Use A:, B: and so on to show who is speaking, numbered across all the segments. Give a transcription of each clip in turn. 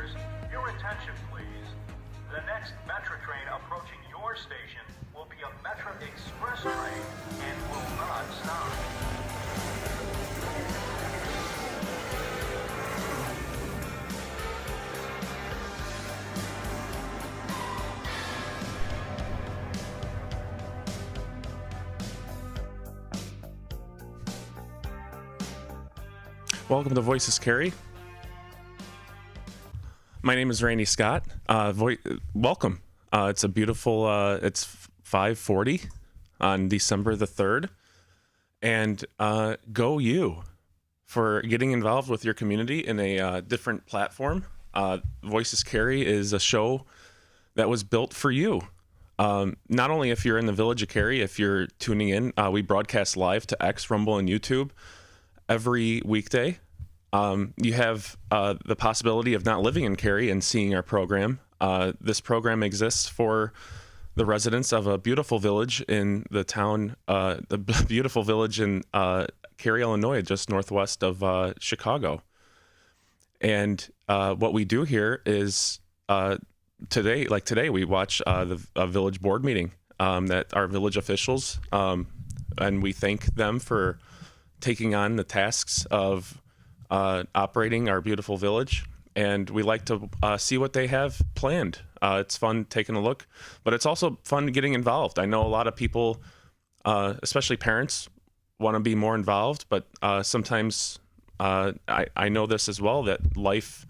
A: passengers, your attention please. The next Metro train approaching your station will be a Metro Express train and will not stop.
B: Welcome to Voices Cary. My name is Randy Scott. Welcome. It's a beautiful, it's 5:40 on December the 3rd. And go you for getting involved with your community in a different platform. Voices Cary is a show that was built for you. Not only if you're in the village of Cary, if you're tuning in, we broadcast live to X, Rumble, and YouTube every weekday. You have the possibility of not living in Cary and seeing our program. This program exists for the residents of a beautiful village in the town, the beautiful village in Cary, Illinois, just northwest of Chicago. And what we do here is today we watch the village board meeting that our village officials, and we thank them for taking on the tasks of operating our beautiful village, and we like to see what they have planned. It's fun taking a look, but it's also fun getting involved. I know a lot of people, especially parents, want to be more involved, but sometimes I know this as well, that life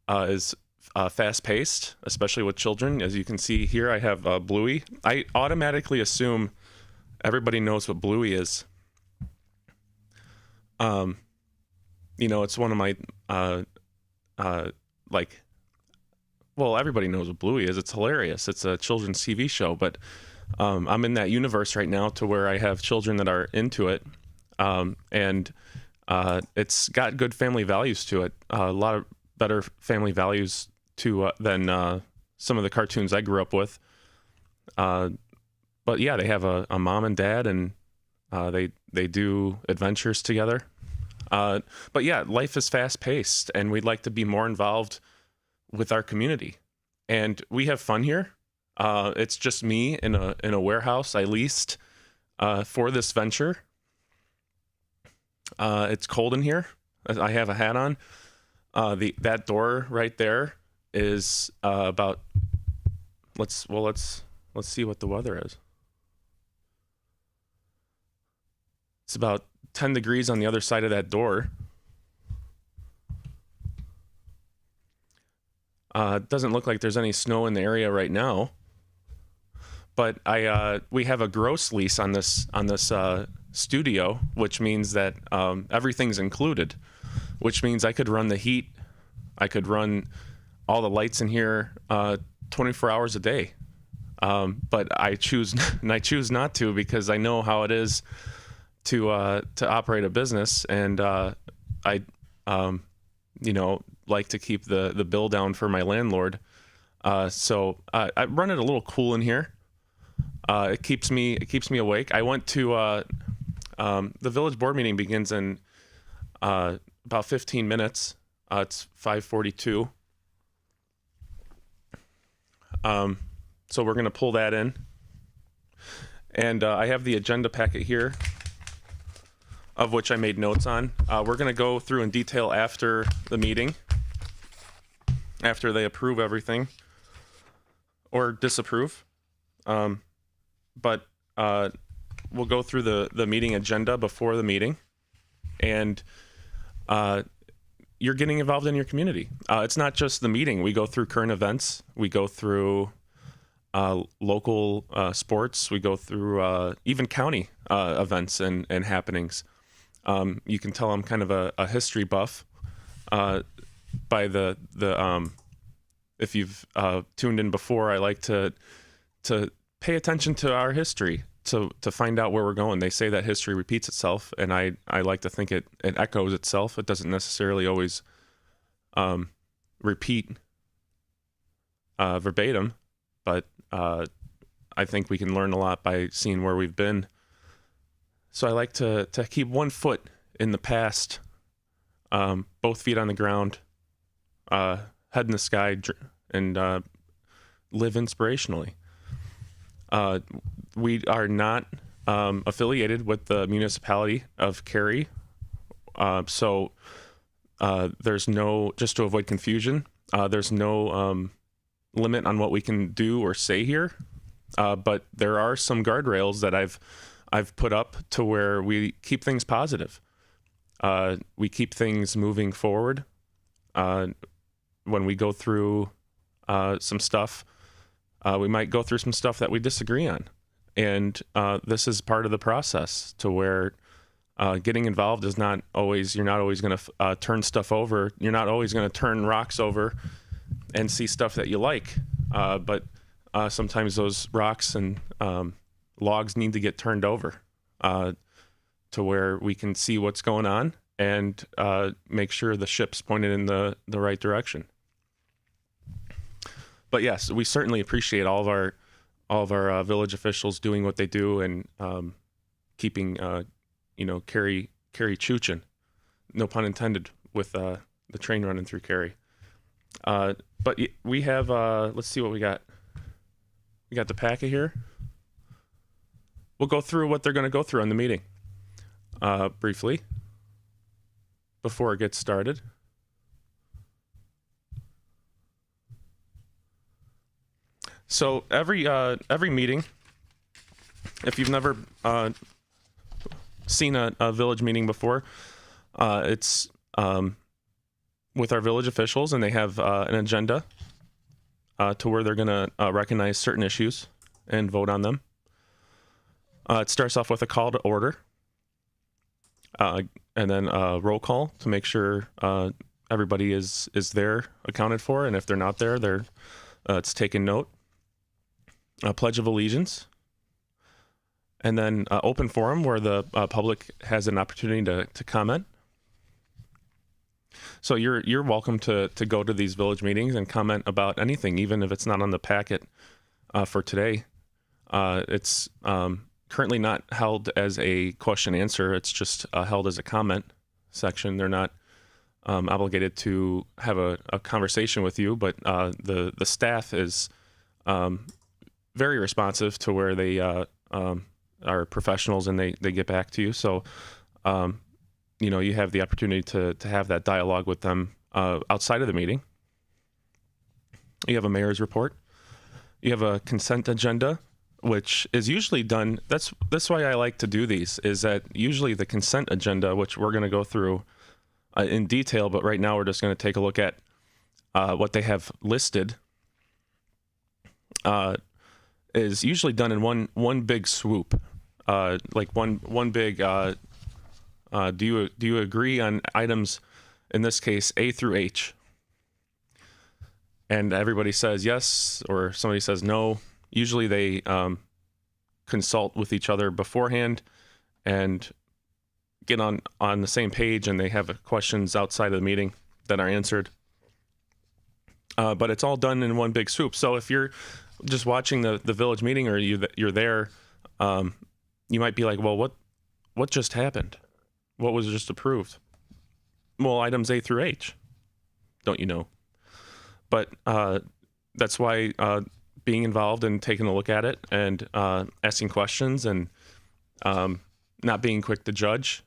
B: is fast-paced, especially with children. As you can see here, I have Bluey. I automatically assume everybody knows what Bluey is. It's one of my, everybody knows what Bluey is. It's hilarious. It's a children's TV show, but I'm in that universe right now to where I have children that are into it. And it's got good family values to it. A lot of better family values than some of the cartoons I grew up with. But yeah, they have a mom and dad, and they do adventures together. But yeah, life is fast-paced, and we'd like to be more involved with our community. And we have fun here. It's just me in a warehouse I leased for this venture. It's cold in here. I have a hat on. That door right there is about. Let's see what the weather is. It's about 10 degrees on the other side of that door. It doesn't look like there's any snow in the area right now, but we have a gross lease on this studio, which means that everything's included, which means I could run the heat, I could run all the lights in here 24 hours a day, but I choose not to, because I know how it is to operate a business, and I like to keep the bill down for my landlord. So I run it a little cool in here. It keeps me awake. I went to the village board meeting begins in about 15 minutes. It's 5:42. So we're gonna pull that in, and I have the agenda packet here, of which I made notes on. We're going to go through in detail after the meeting, after they approve everything, or disapprove. But we'll go through the meeting agenda before the meeting, and you're getting involved in your community. It's not just the meeting. We go through current events. We go through local sports. We go through even county events and happenings. You can tell I'm kind of a history buff by the if you've tuned in before. I like to pay attention to our history to find out where we're going. They say that history repeats itself, and I like to think it echoes itself. It doesn't necessarily always repeat verbatim, but I think we can learn a lot by seeing where we've been. So I like to keep one foot in the past, both feet on the ground, head in the sky and live inspirationally. We are not affiliated with the municipality of Cary, so there's no, just to avoid confusion, there's no limit on what we can do or say here, but there are some guardrails that I've put up to where we keep things positive. We keep things moving forward. When we go through some stuff, we might go through some stuff that we disagree on. And this is part of the process to where getting involved is not always, you're not always going to turn stuff over. You're not always going to turn rocks over and see stuff that you like. But sometimes those rocks and logs need to get turned over to where we can see what's going on and make sure the ship's pointed in the right direction. But yes, we certainly appreciate all of our village officials doing what they do and keeping Cary choochin', no pun intended, with the train running through Cary. But we have let's see what we got. We got the packet here. We'll go through what they're going to go through on the meeting briefly before it gets started. So every meeting, if you've never seen a village meeting before, it's with our village officials, and they have an agenda to where they're going to recognize certain issues and vote on them. It starts off with a call to order, and then a roll call to make sure everybody is there, accounted for, and if they're not there, it's taken note. A pledge of allegiance, and then open forum where the public has an opportunity to comment. So you're welcome to go to these village meetings and comment about anything, even if it's not on the packet for today. It's currently not held as a question answer. It's just held as a comment section. They're not obligated to have a conversation with you, but the staff is very responsive to where they are professionals and they get back to you. So, you have the opportunity to have that dialogue with them outside of the meeting. You have a mayor's report. You have a consent agenda, which is usually done. That's why I like to do these, is that usually the consent agenda, which we're going to go through in detail, but right now we're just going to take a look at what they have listed, is usually done in one big swoop, like one big. Do you agree on items, in this case A through H? And everybody says yes, or somebody says no. Usually they consult with each other beforehand and get on the same page, and they have questions outside of the meeting that are answered. But it's all done in one big swoop. So if you're just watching the village meeting, or you're there, you might be like, well, what just happened? What was just approved? Well, items A through H, don't you know? But that's why being involved and taking a look at it and asking questions and not being quick to judge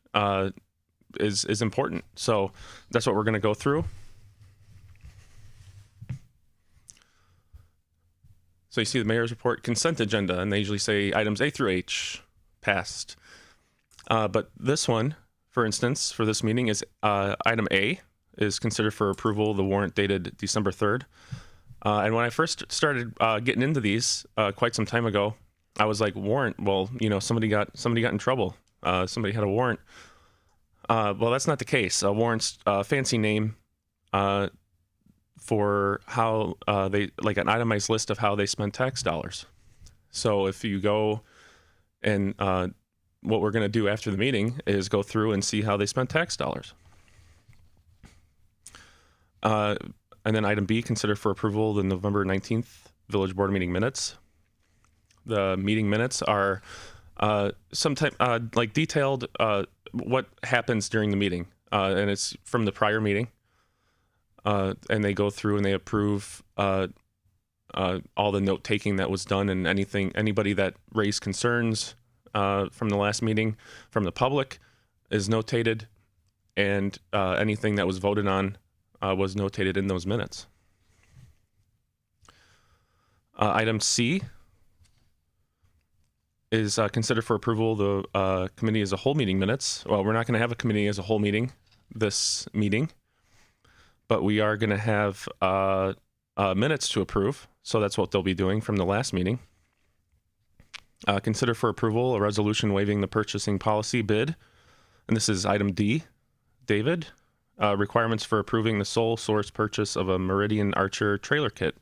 B: is important. So that's what we're going to go through. So you see the mayor's report, consent agenda, and they usually say items A through H passed. But this one, for instance, for this meeting is item A is considered for approval, the warrant dated December 3rd. And when I first started getting into these quite some time ago, I was like, warrant, well, somebody got in trouble. Somebody had a warrant. Well, that's not the case. A warrant's fancy name for how they, like an itemized list of how they spend tax dollars. So if you go and what we're going to do after the meeting is go through and see how they spent tax dollars. And then item B, consider for approval the November 19th Village Board meeting minutes. The meeting minutes are like detailed what happens during the meeting, and it's from the prior meeting. and they go through and they approve all the note taking that was done, and anybody that raised concerns from the last meeting from the public is notated, and anything that was voted on was notated in those minutes. Item C is considered for approval the committee as a whole meeting minutes. Well, we're not going to have a committee as a whole meeting this meeting, but we are going to have minutes to approve. So that's what they'll be doing from the last meeting. Consider for approval a resolution waiving the purchasing policy bid. And this is item D. David, requirements for approving the sole source purchase of a Meridian Archer trailer kit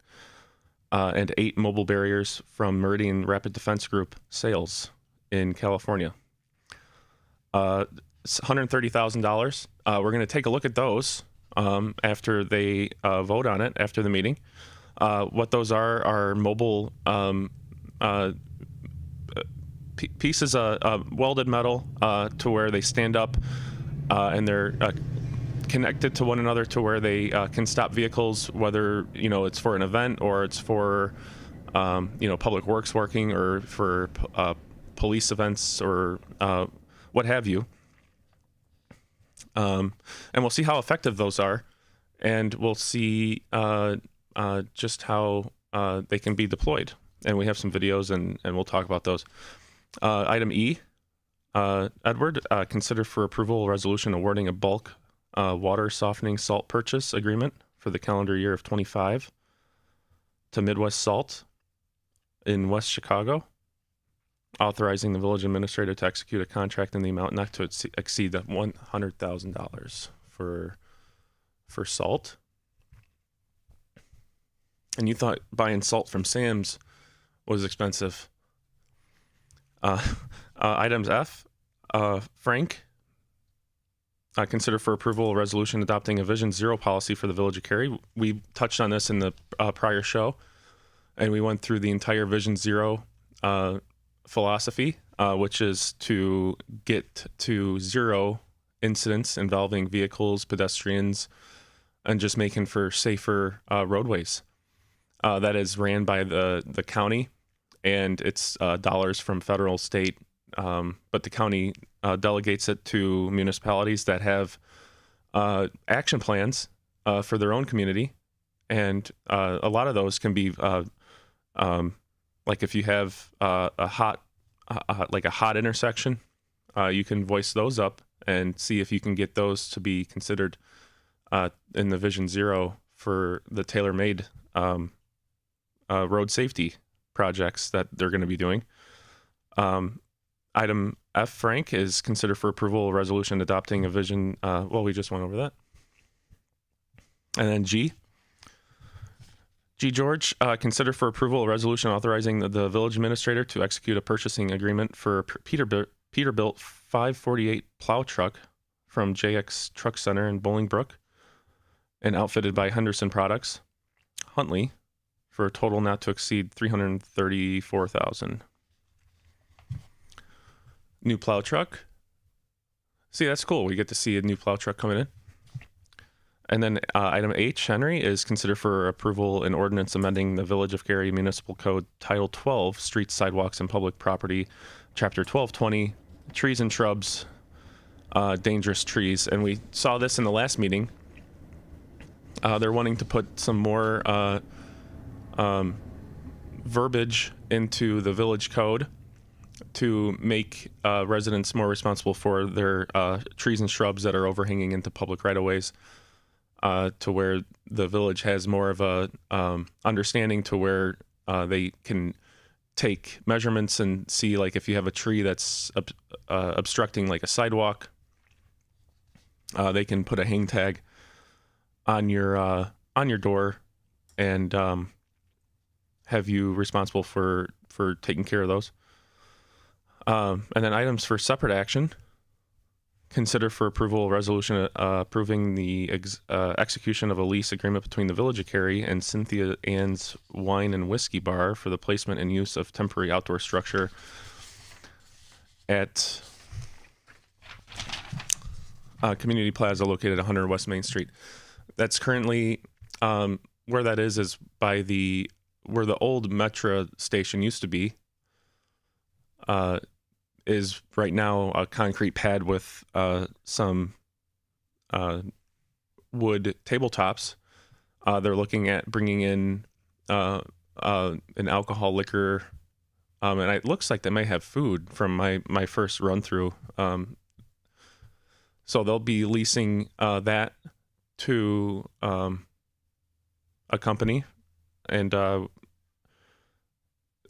B: and 8 mobile barriers from Meridian Rapid Defense Group Sales in California. It's $130,000. We're going to take a look at those after they vote on it after the meeting. What those are mobile pieces of welded metal to where they stand up and they're connected to one another to where they can stop vehicles, whether it's for an event or it's for public works working or for police events or what have you. And we'll see how effective those are, and we'll see just how they can be deployed. And we have some videos, and we'll talk about those. Item E, Edward, consider for approval a resolution awarding a bulk water softening salt purchase agreement for the calendar year of 25 to Midwest Salt in West Chicago, authorizing the village administrator to execute a contract in the amount not to exceed $100,000 for salt. And you thought buying salt from Sam's was expensive. Items F, Frank, consider for approval a resolution adopting a Vision Zero policy for the Village of Cary. We touched on this in the prior show, and we went through the entire Vision Zero philosophy, which is to get to zero incidents involving vehicles, pedestrians, and just making for safer roadways. That is ran by the county, and it's dollars from federal, state, but the county delegates it to municipalities that have action plans for their own community, and a lot of those can be like if you have a hot intersection, you can voice those up and see if you can get those to be considered in the Vision Zero for the tailor-made road safety projects that they're going to be doing. Item F, Frank, is consider for approval a resolution adopting a vision. We just went over that. And then G, George, consider for approval a resolution authorizing the village administrator to execute a purchasing agreement for a Peterbilt 548 plow truck from JX Truck Center in Bolingbrook and outfitted by Henderson Products, Huntley, for a total not to exceed $334,000. New plow truck. See, that's cool. We get to see a new plow truck coming in. And then item H, Henry, is consider for approval an ordinance amending the Village of Cary Municipal Code Title 12, Streets, Sidewalks, and Public Property, Chapter 1220, Trees and Shrubs, Dangerous Trees. And we saw this in the last meeting. They're wanting to put some more verbiage into the village code to make residents more responsible for their trees and shrubs that are overhanging into public right-of-ways, to where the village has more of a understanding to where they can take measurements and see, like, if you have a tree that's obstructing like a sidewalk, they can put a hang tag on your door and have you responsible for taking care of those. And then items for separate action. Consider for approval a resolution approving the execution of a lease agreement between the Village of Cary and Cynthia Ann's Wine and Whiskey Bar for the placement and use of temporary outdoor structure at Community Plaza located at 100 West Main Street. That's currently where that is by where the old Metro station used to be. Is right now a concrete pad with some wood tabletops. They're looking at bringing in an alcohol liquor, and it looks like they may have food from my first run through. So they'll be leasing that to a company, and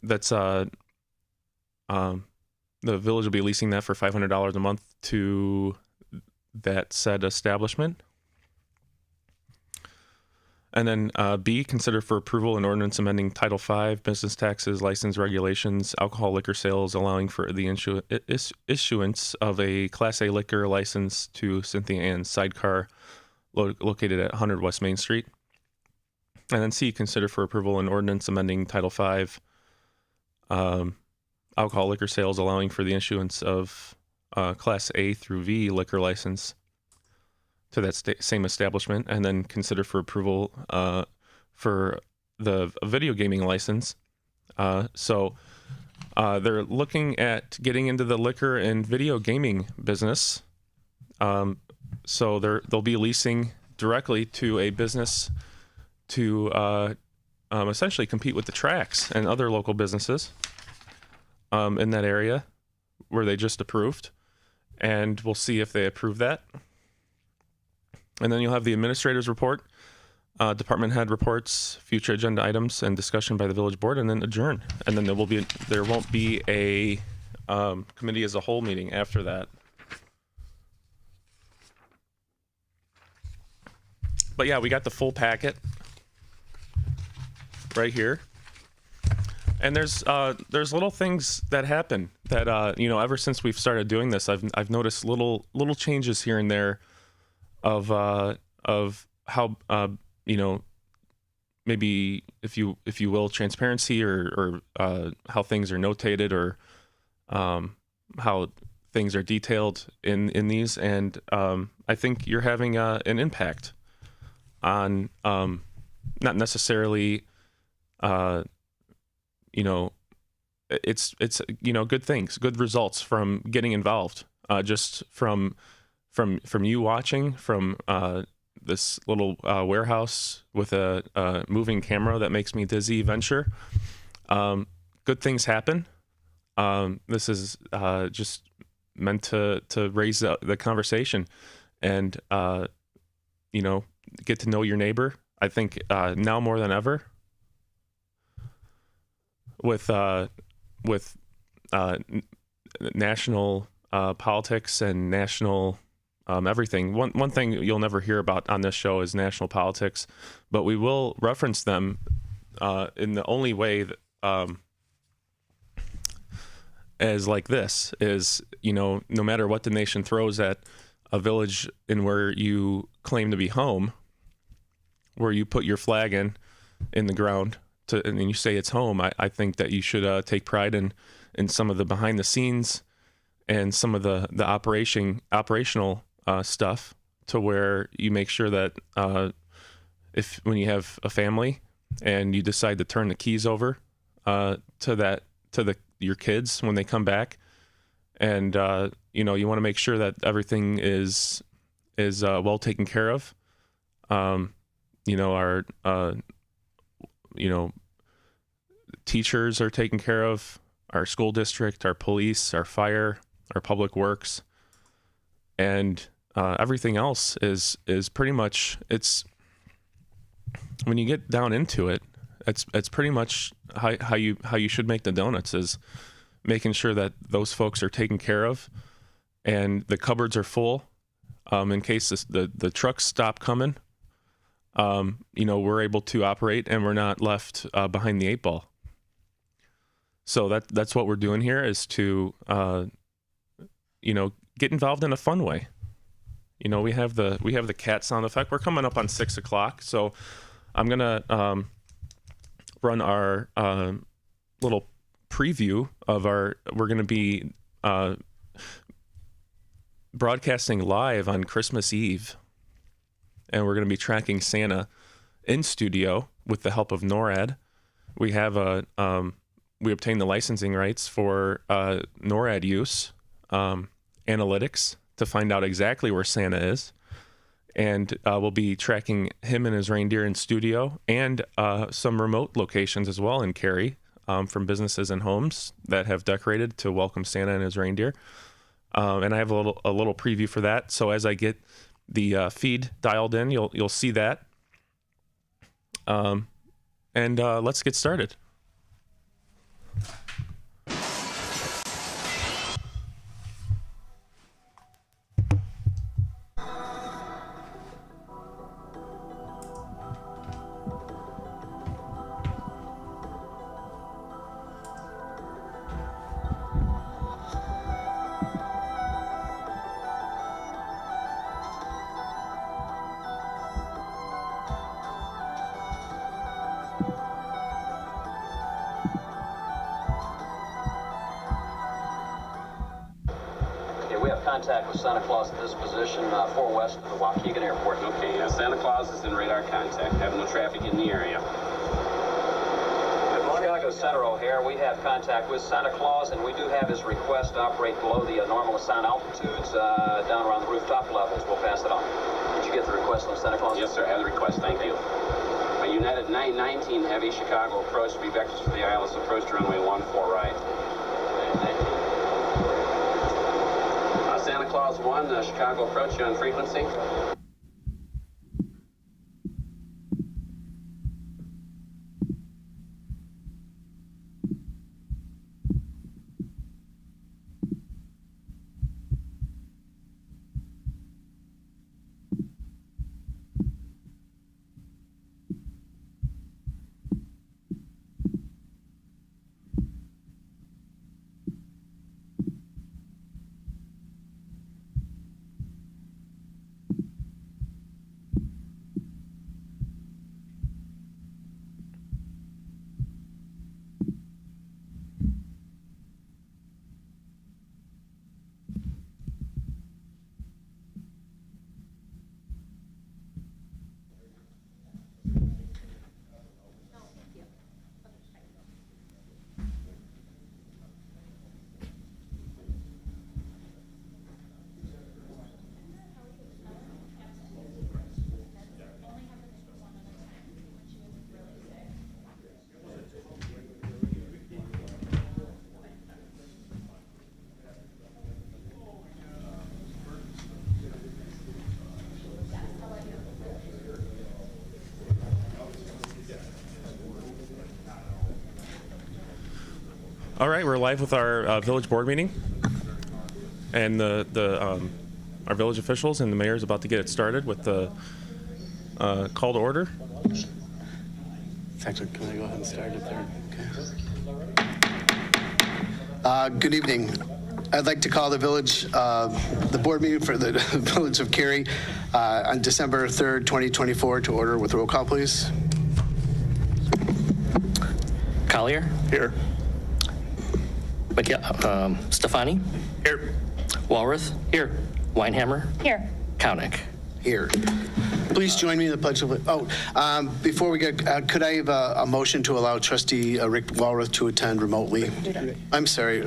B: that's the village will be leasing that for $500 a month to that said establishment. And then B, consider for approval an ordinance amending Title V, business taxes, license regulations, alcohol liquor sales, allowing for the issuance of a Class A liquor license to Cynthia Ann's Sidecar, located at 100 West Main Street. And then C, consider for approval an ordinance amending Title V, alcohol liquor sales, allowing for the issuance of Class A through V liquor license to that same establishment, and then consider for approval for the video gaming license. So they're looking at getting into the liquor and video gaming business. So they'll be leasing directly to a business to essentially compete with the tracks and other local businesses in that area where they just approved. And we'll see if they approve that. And then you'll have the administrator's report, department head reports, future agenda items, and discussion by the village board, and then adjourn. And then there won't be a committee as a whole meeting after that. But yeah, we got the full packet right here. And there's little things that happen that ever since we've started doing this, I've noticed little changes here and there of how maybe if you will, transparency or how things are notated, or how things are detailed in these, and I think you're having an impact on not necessarily it's good things, good results from getting involved, just from you watching from this little warehouse with a moving camera that makes me dizzy venture. Good things happen. This is just meant to raise the conversation and get to know your neighbor. I think now more than ever, with national politics and national everything. One thing you'll never hear about on this show is national politics, but we will reference them in the only way that, as like this is, no matter what the nation throws at a village in where you claim to be home, where you put your flag in the ground and you say it's home, I think that you should take pride in some of the behind the scenes and some of the operational stuff, to where you make sure that when you have a family and you decide to turn the keys over to your kids when they come back, and you want to make sure that everything is well taken care of. Our teachers are taken care of, our school district, our police, our fire, our public works, and everything else is pretty much, it's, when you get down into it, it's pretty much how you should make the donuts, is making sure that those folks are taken care of and the cupboards are full, in case the trucks stop coming. We're able to operate and we're not left behind the 8 ball. So that's what we're doing here, is to get involved in a fun way. We have the cat sound effect. We're coming up on 6 o'clock, so I'm gonna run our little preview of we're gonna be broadcasting live on Christmas Eve, and we're going to be tracking Santa in studio with the help of NORAD. We have we obtained the licensing rights for NORAD use, analytics to find out exactly where Santa is. And we'll be tracking him and his reindeer in studio and some remote locations as well in Cary from businesses and homes that have decorated to welcome Santa and his reindeer. And I have a little preview for that. So as I get the feed dialed in, you'll see that. And let's get started.
C: We have contact with Santa Claus at this position, 4 west of the Waukegan Airport.
D: Okay, Santa Claus is in radar contact. Have no traffic in the area.
C: Good morning, Chicago Center O'Hare. We have contact with Santa Claus, and we do have his request to operate below the normal sound altitudes down around the rooftop levels. We'll pass it on. Did you get the request on Santa Claus?
D: Yes, sir. I have the request. Thank you. A United 919 Heavy Chicago approach to be vectors for the ILS approach to runway 14 right. Santa Claus 1, Chicago approach, you on frequency.
B: All right, we're live with our village board meeting, and our village officials and the mayor is about to get it started with the call to order.
E: Actually, can I go ahead and start it there? Okay. Good evening. I'd like to call the board meeting for the village of Cary on December 3rd, 2024 to order with roll call, please.
F: Collier?
E: Here.
F: Stefani?
E: Here.
F: Walrath? Here. Weinhammer?
G: Here.
F: Koenig?
E: Here. Please join me in the pledge of. Before we get, could I have a motion to allow Trustee Rick Walrath to attend remotely? I'm sorry.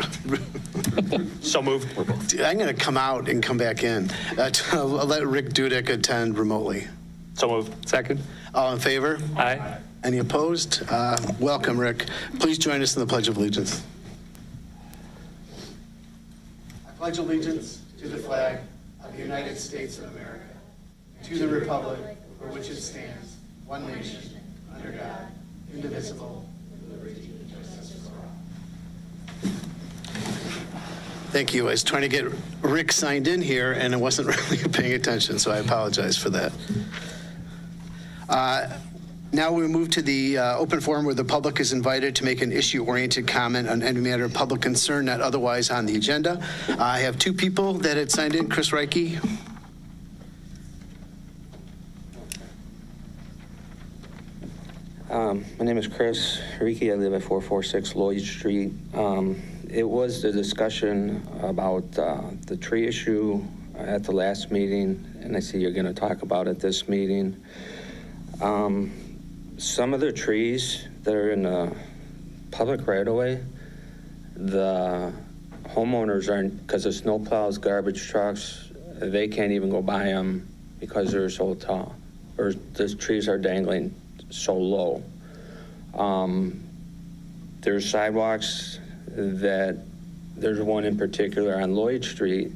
F: So moved.
E: I'm going to come out and come back in. To let Rick Dudek attend remotely.
F: So moved. Second.
E: All in favor?
F: Aye.
E: Any opposed? Welcome, Rick. Please join us in the Pledge of Allegiance. I pledge allegiance to the flag of the United States of America, to the republic for which it stands, one nation, under God, indivisible, with liberty and justice for all. Thank you. I was trying to get Rick signed in here, and I wasn't really paying attention, so I apologize for that. Now we move to the open forum where the public is invited to make an issue-oriented comment on any matter of public concern not otherwise on the agenda. I have two people that had signed in. Chris Reike.
H: My name is Chris Reike. I live at 446 Lloyd Street. It was the discussion about the tree issue at the last meeting, and I see you're going to talk about it this meeting. Some of the trees that are in the public right-of-way, the homeowners aren't, because of snowplows, garbage trucks, they can't even go by them because they're so tall, or the trees are dangling so low. There's sidewalks that, there's one in particular on Lloyd Street,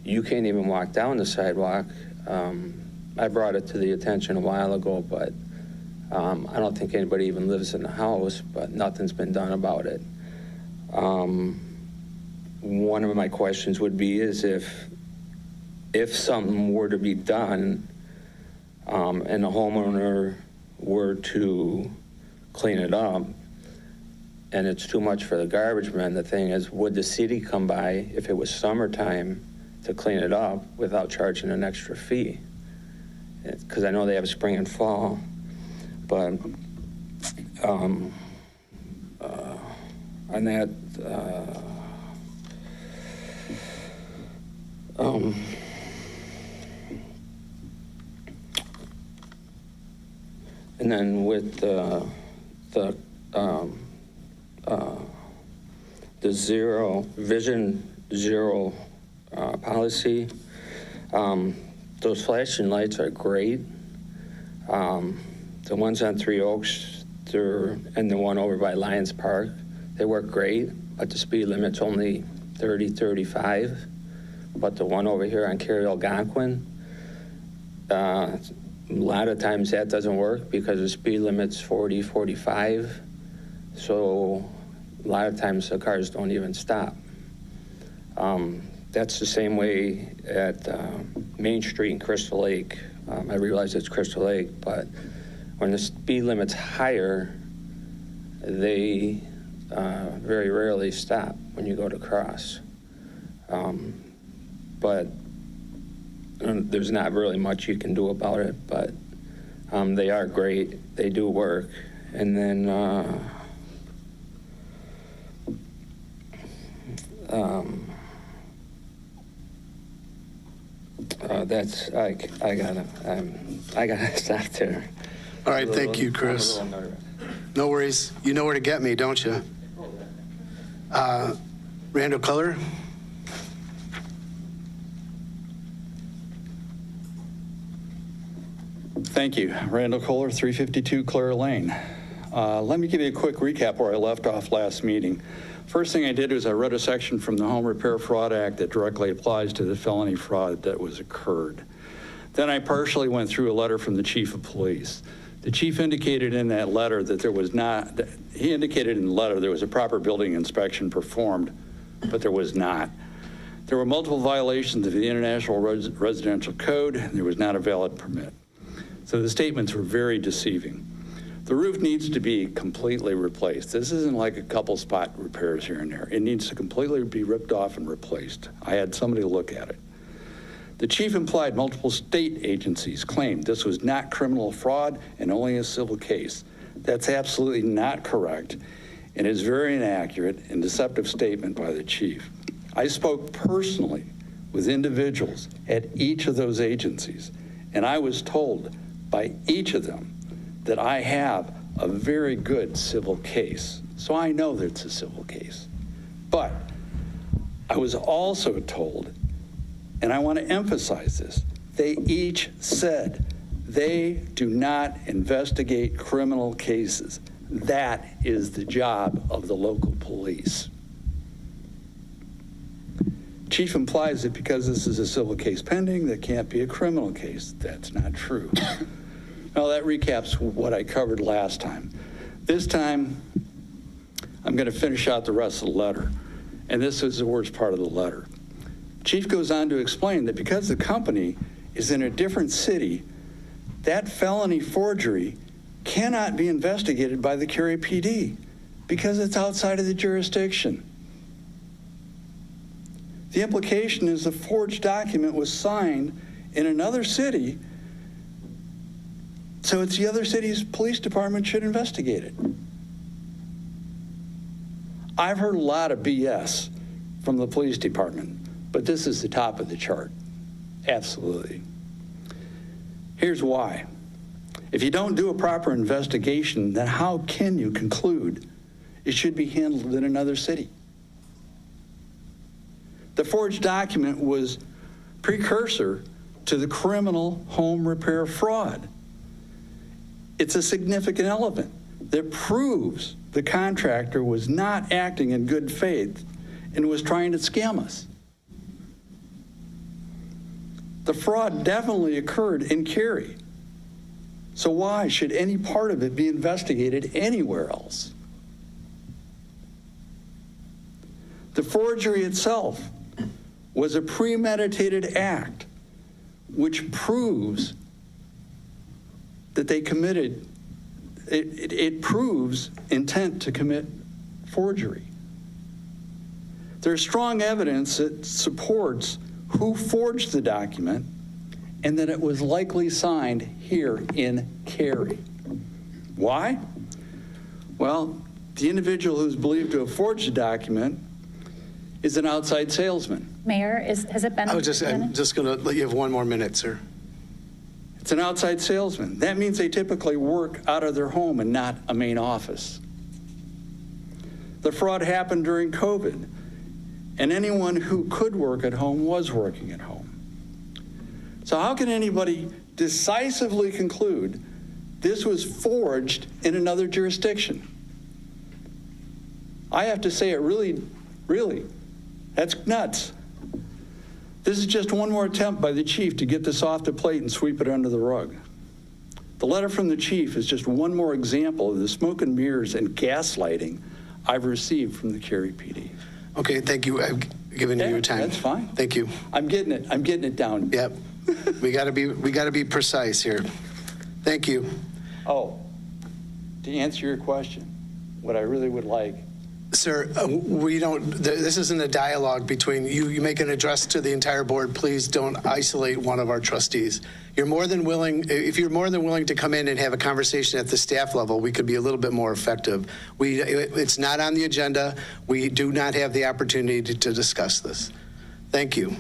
H: you can't even walk down the sidewalk. I brought it to the attention a while ago, but I don't think anybody even lives in the house, but nothing's been done about it. One of my questions would be is if something were to be done and the homeowner were to clean it up and it's too much for the garbage men, the thing is, would the city come by if it was summertime to clean it up without charging an extra fee? Because I know they have spring and fall, but on that, and then with the Vision Zero policy, those flashing lights are great. The ones on Three Oaks, and the one over by Lions Park, they work great, but the speed limit's only 30, 35. But the one over here on Cary, Algonquin, a lot of times that doesn't work because the speed limit's 40, 45. So a lot of times the cars don't even stop. That's the same way at Main Street in Crystal Lake. I realize it's Crystal Lake, but when the speed limit's higher, they very rarely stop when you go to cross. But there's not really much you can do about it, but they are great. They do work. And then that's, I gotta stop there.
E: All right, thank you, Chris. No worries. You know where to get me, don't you? Randall Culler?
G: Thank you. Randall Kohler, 352 Clara Lane. Let me give you a quick recap where I left off last meeting. First thing I did was I read a section from the Home Repair Fraud Act that directly applies to the felony fraud that was occurred. Then I partially went through a letter from the chief of police. The chief indicated in that letter that there was not, he indicated in the letter there was a proper building inspection performed, but there was not. There were multiple violations of the International Residential Code, and there was not a valid permit. So the statements were very deceiving. The roof needs to be completely replaced. This isn't like a couple spot repairs here and there. It needs to completely be ripped off and replaced. I had somebody look at it. The chief implied multiple state agencies claimed this was not criminal fraud and only a civil case. That's absolutely not correct and is very inaccurate and deceptive statement by the chief. I spoke personally with individuals at each of those agencies, and I was told by each of them that I have a very good civil case. So I know that it's a civil case. But I was also told, and I want to emphasize this, they each said they do not investigate criminal cases. That is the job of the local police. Chief implies that because this is a civil case pending, that can't be a criminal case. That's not true. Well, that recaps what I covered last time. This time, I'm going to finish out the rest of the letter. And this is the worst part of the letter. Chief goes on to explain that because the company is in a different city, that felony forgery cannot be investigated by the Cary PD because it's outside of the jurisdiction. The implication is the forged document was signed in another city, so it's the other city's police department should investigate it. I've heard a lot of BS from the police department, but this is the top of the chart. Absolutely. Here's why. If you don't do a proper investigation, then how can you conclude it should be handled in another city? The forged document was precursor to the criminal home repair fraud. It's a significant element that proves the contractor was not acting in good faith and was trying to scam us. The fraud definitely occurred in Cary. So why should any part of it be investigated anywhere else? The forgery itself was a premeditated act, which proves that they committed, it proves intent to commit forgery. There's strong evidence that supports who forged the document and that it was likely signed here in Cary. Why? Well, the individual who's believed to have forged the document is an outside salesman.
I: Mayor, has it been?
J: I'm just going to let you have one more minute, sir.
G: It's an outside salesman. That means they typically work out of their home and not a main office. The fraud happened during COVID, and anyone who could work at home was working at home. So how can anybody decisively conclude this was forged in another jurisdiction? I have to say it really, that's nuts. This is just one more attempt by the chief to get this off the plate and sweep it under the rug. The letter from the chief is just one more example of the smoke and mirrors and gaslighting I've received from the Cary PD.
J: Okay, thank you. I've given you your time.
G: That's fine.
J: Thank you.
G: I'm getting it down.
J: Yep. we got to be precise here. Thank you.
G: Oh, to answer your question, what I really would like.
J: Sir, we don't, this isn't a dialogue between you. You make an address to the entire board. Please don't isolate one of our trustees. You're more than willing, if you're more than willing to come in and have a conversation at the staff level, we could be a little bit more effective. It's not on the agenda. We do not have the opportunity to discuss this. Thank you.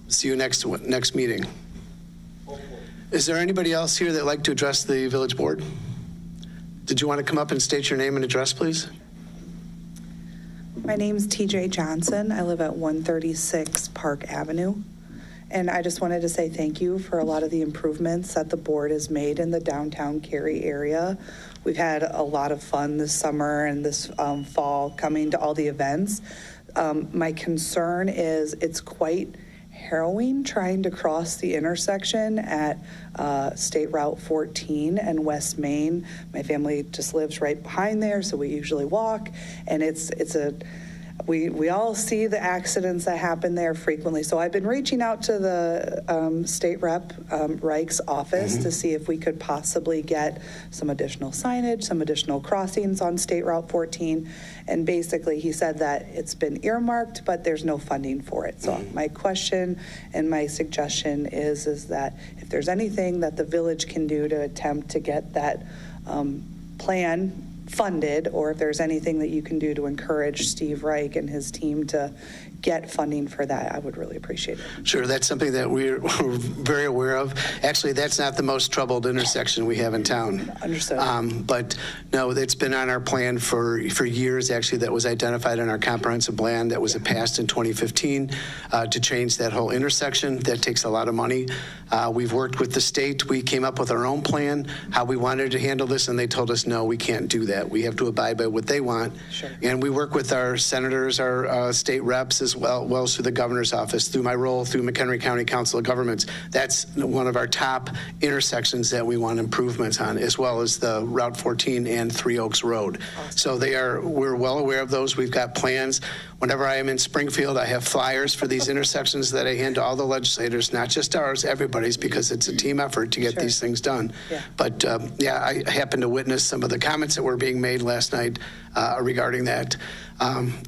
J: See you next meeting. Is there anybody else here that'd like to address the village board? Did you want to come up and state your name and address, please?
K: My name's TJ Johnson. I live at 136 Park Avenue. And I just wanted to say thank you for a lot of the improvements that the board has made in the downtown Cary area. We've had a lot of fun this summer and this fall coming to all the events. My concern is it's quite harrowing trying to cross the intersection at State Route 14 and West Main. My family just lives right behind there, so we usually walk, and we all see the accidents that happen there frequently. So I've been reaching out to the State Rep Reich's office to see if we could possibly get some additional signage, some additional crossings on State Route 14. And basically he said that it's been earmarked, but there's no funding for it. So my question and my suggestion is that if there's anything that the village can do to attempt to get that plan funded, or if there's anything that you can do to encourage Steve Reich and his team to get funding for that, I would really appreciate it.
J: Sure, that's something that we're very aware of. Actually, that's not the most troubled intersection we have in town.
K: Understood.
J: But no, it's been on our plan for years. Actually, that was identified in our comprehensive plan that was passed in 2015 to change that whole intersection. That takes a lot of money. We've worked with the state. We came up with our own plan, how we wanted to handle this, and they told us, no, we can't do that. We have to abide by what they want.
K: Sure.
J: And we work with our senators, our state reps, as well as through the governor's office, through my role through McHenry County Council of Governments. That's one of our top intersections that we want improvements on, as well as the Route 14 and Three Oaks Road. Awesome. So we're well aware of those. We've got plans. Whenever I am in Springfield, I have flyers for these intersections that I hand to all the legislators, not just ours, everybody's, because it's a team effort to get these things done.
K: Yeah.
J: But I happened to witness some of the comments that were being made last night regarding that.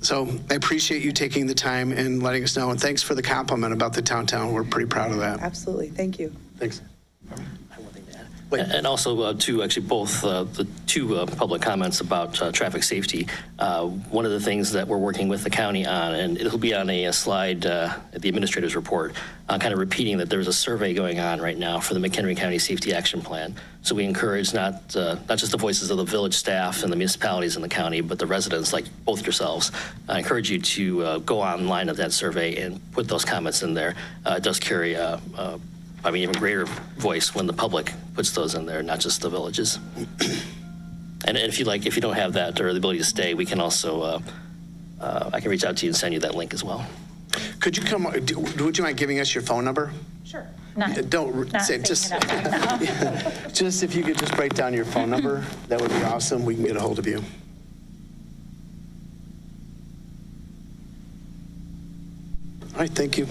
J: So I appreciate you taking the time and letting us know, and thanks for the compliment about the downtown. We're pretty proud of that.
K: Absolutely. Thank you.
J: Thanks.
F: I have one thing to add.
J: Wait.
F: And also, to actually both the two public comments about traffic safety, one of the things that we're working with the county on, and it'll be on a slide at the administrator's report, kind of repeating that there's a survey going on right now for the McHenry County Safety Action Plan. So we encourage not just the voices of the village staff and the municipalities in the county, but the residents like both yourselves. I encourage you to go online of that survey and put those comments in there. It does carry even greater voice when the public puts those in there, not just the villages. And if you don't have that or the ability to stay, we can also, I can reach out to you and send you that link as well.
J: Could you would you mind giving us your phone number?
I: Sure.
J: Don't
I: not
J: say,
I: saying
J: just,
I: it out loud, no.
J: just if you could just write down your phone number, that would be awesome. We can get a hold of you. All right, thank you.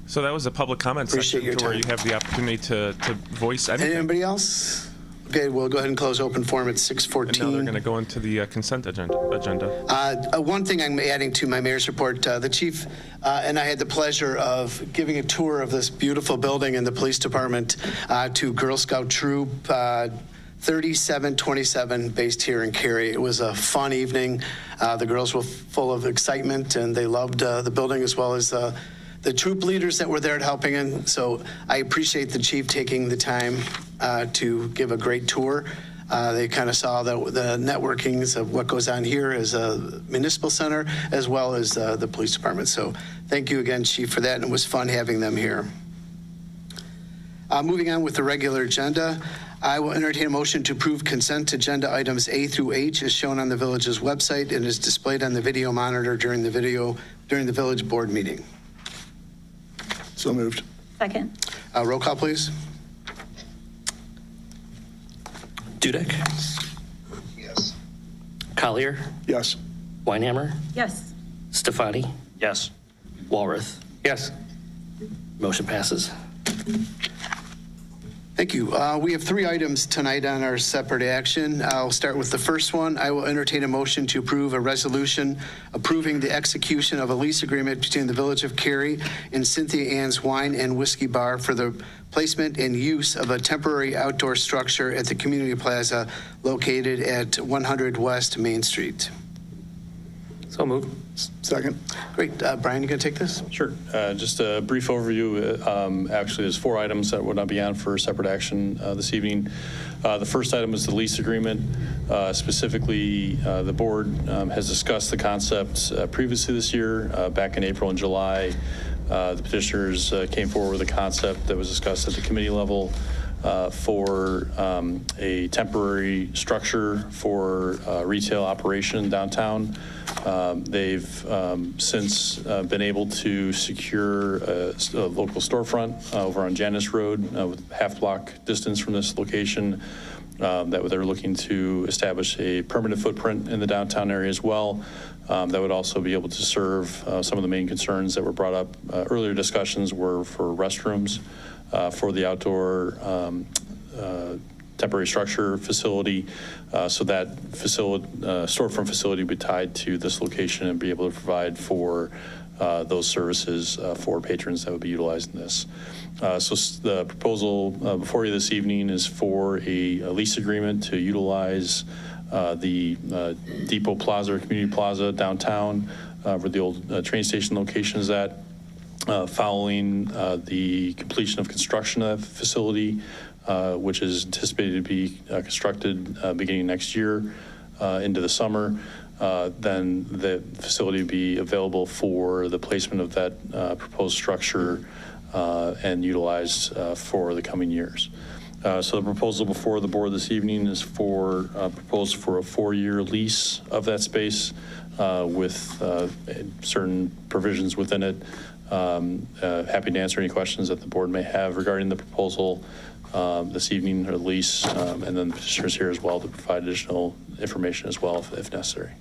B: So that was a public comment
J: Appreciate your
B: section where
J: time.
B: you have the opportunity to voice anything.
J: Anybody else? Okay, we'll go ahead and close open forum at
B: And now they're
J: 6:14.
B: going to go into the consent agenda.
J: One thing I'm adding to my mayor's report, the chief and I had the pleasure of giving a tour of this beautiful building in the police department to Girl Scout Troop 3727 based here in Cary. It was a fun evening. The girls were full of excitement and they loved the building as well as the troop leaders that were there helping in. So I appreciate the chief taking the time to give a great tour. They kind of saw the networkings of what goes on here as a municipal center as well as the police department. So thank you again, chief, for that. And it was fun having them here. Moving on with the regular agenda, I will entertain a motion to approve consent agenda items A through H as shown on the village's website and is displayed on the video monitor during the village board meeting.
E: So moved.
I: Second.
J: Roll call, please.
F: Dudek?
E: Yes.
F: Collier?
E: Yes.
F: Weinhammer?
I: Yes.
F: Stefani?
H: Yes.
F: Walrath?
H: Yes.
F: Motion passes.
J: Thank you. We have 3 items tonight on our separate action. I'll start with the first one. I will entertain a motion to approve a resolution approving the execution of a lease agreement between the Village of Cary and Cynthia Ann's Wine and Whiskey Bar for the placement and use of a temporary outdoor structure at the community plaza located at 100 West Main Street.
H: So moved.
E: Second.
J: Great. Brian, you going to take this?
L: Sure. Just a brief overview. Actually, there's 4 items that would not be on for separate action this evening. The first item is the lease agreement. Specifically, the board has discussed the concept previously this year. Back in April and July, the petitioners came forward with a concept that was discussed at the committee level for a temporary structure for retail operation downtown. They've since been able to secure a local storefront over on Janus Road with half-block distance from this location. That they're looking to establish a permanent footprint in the downtown area as well. That would also be able to serve some of the main concerns that were brought up. Earlier discussions were for restrooms for the outdoor temporary structure facility, so that facility, storefront facility would be tied to this location and be able to provide for those services for patrons that would be utilizing this. So the proposal before you this evening is for a lease agreement to utilize the Depot Plaza or Community Plaza downtown where the old train station location is at. Following the completion of construction of that facility, which is anticipated to be constructed beginning next year into the summer, then the facility will be available for the placement of that proposed structure and utilized for the coming years. So the proposal before the board this evening is proposed for a 4-year lease of that space with certain provisions within it. Happy to answer any questions that the board may have regarding the proposal this evening or the lease, and then the petitioners here as well to provide additional information as well if necessary.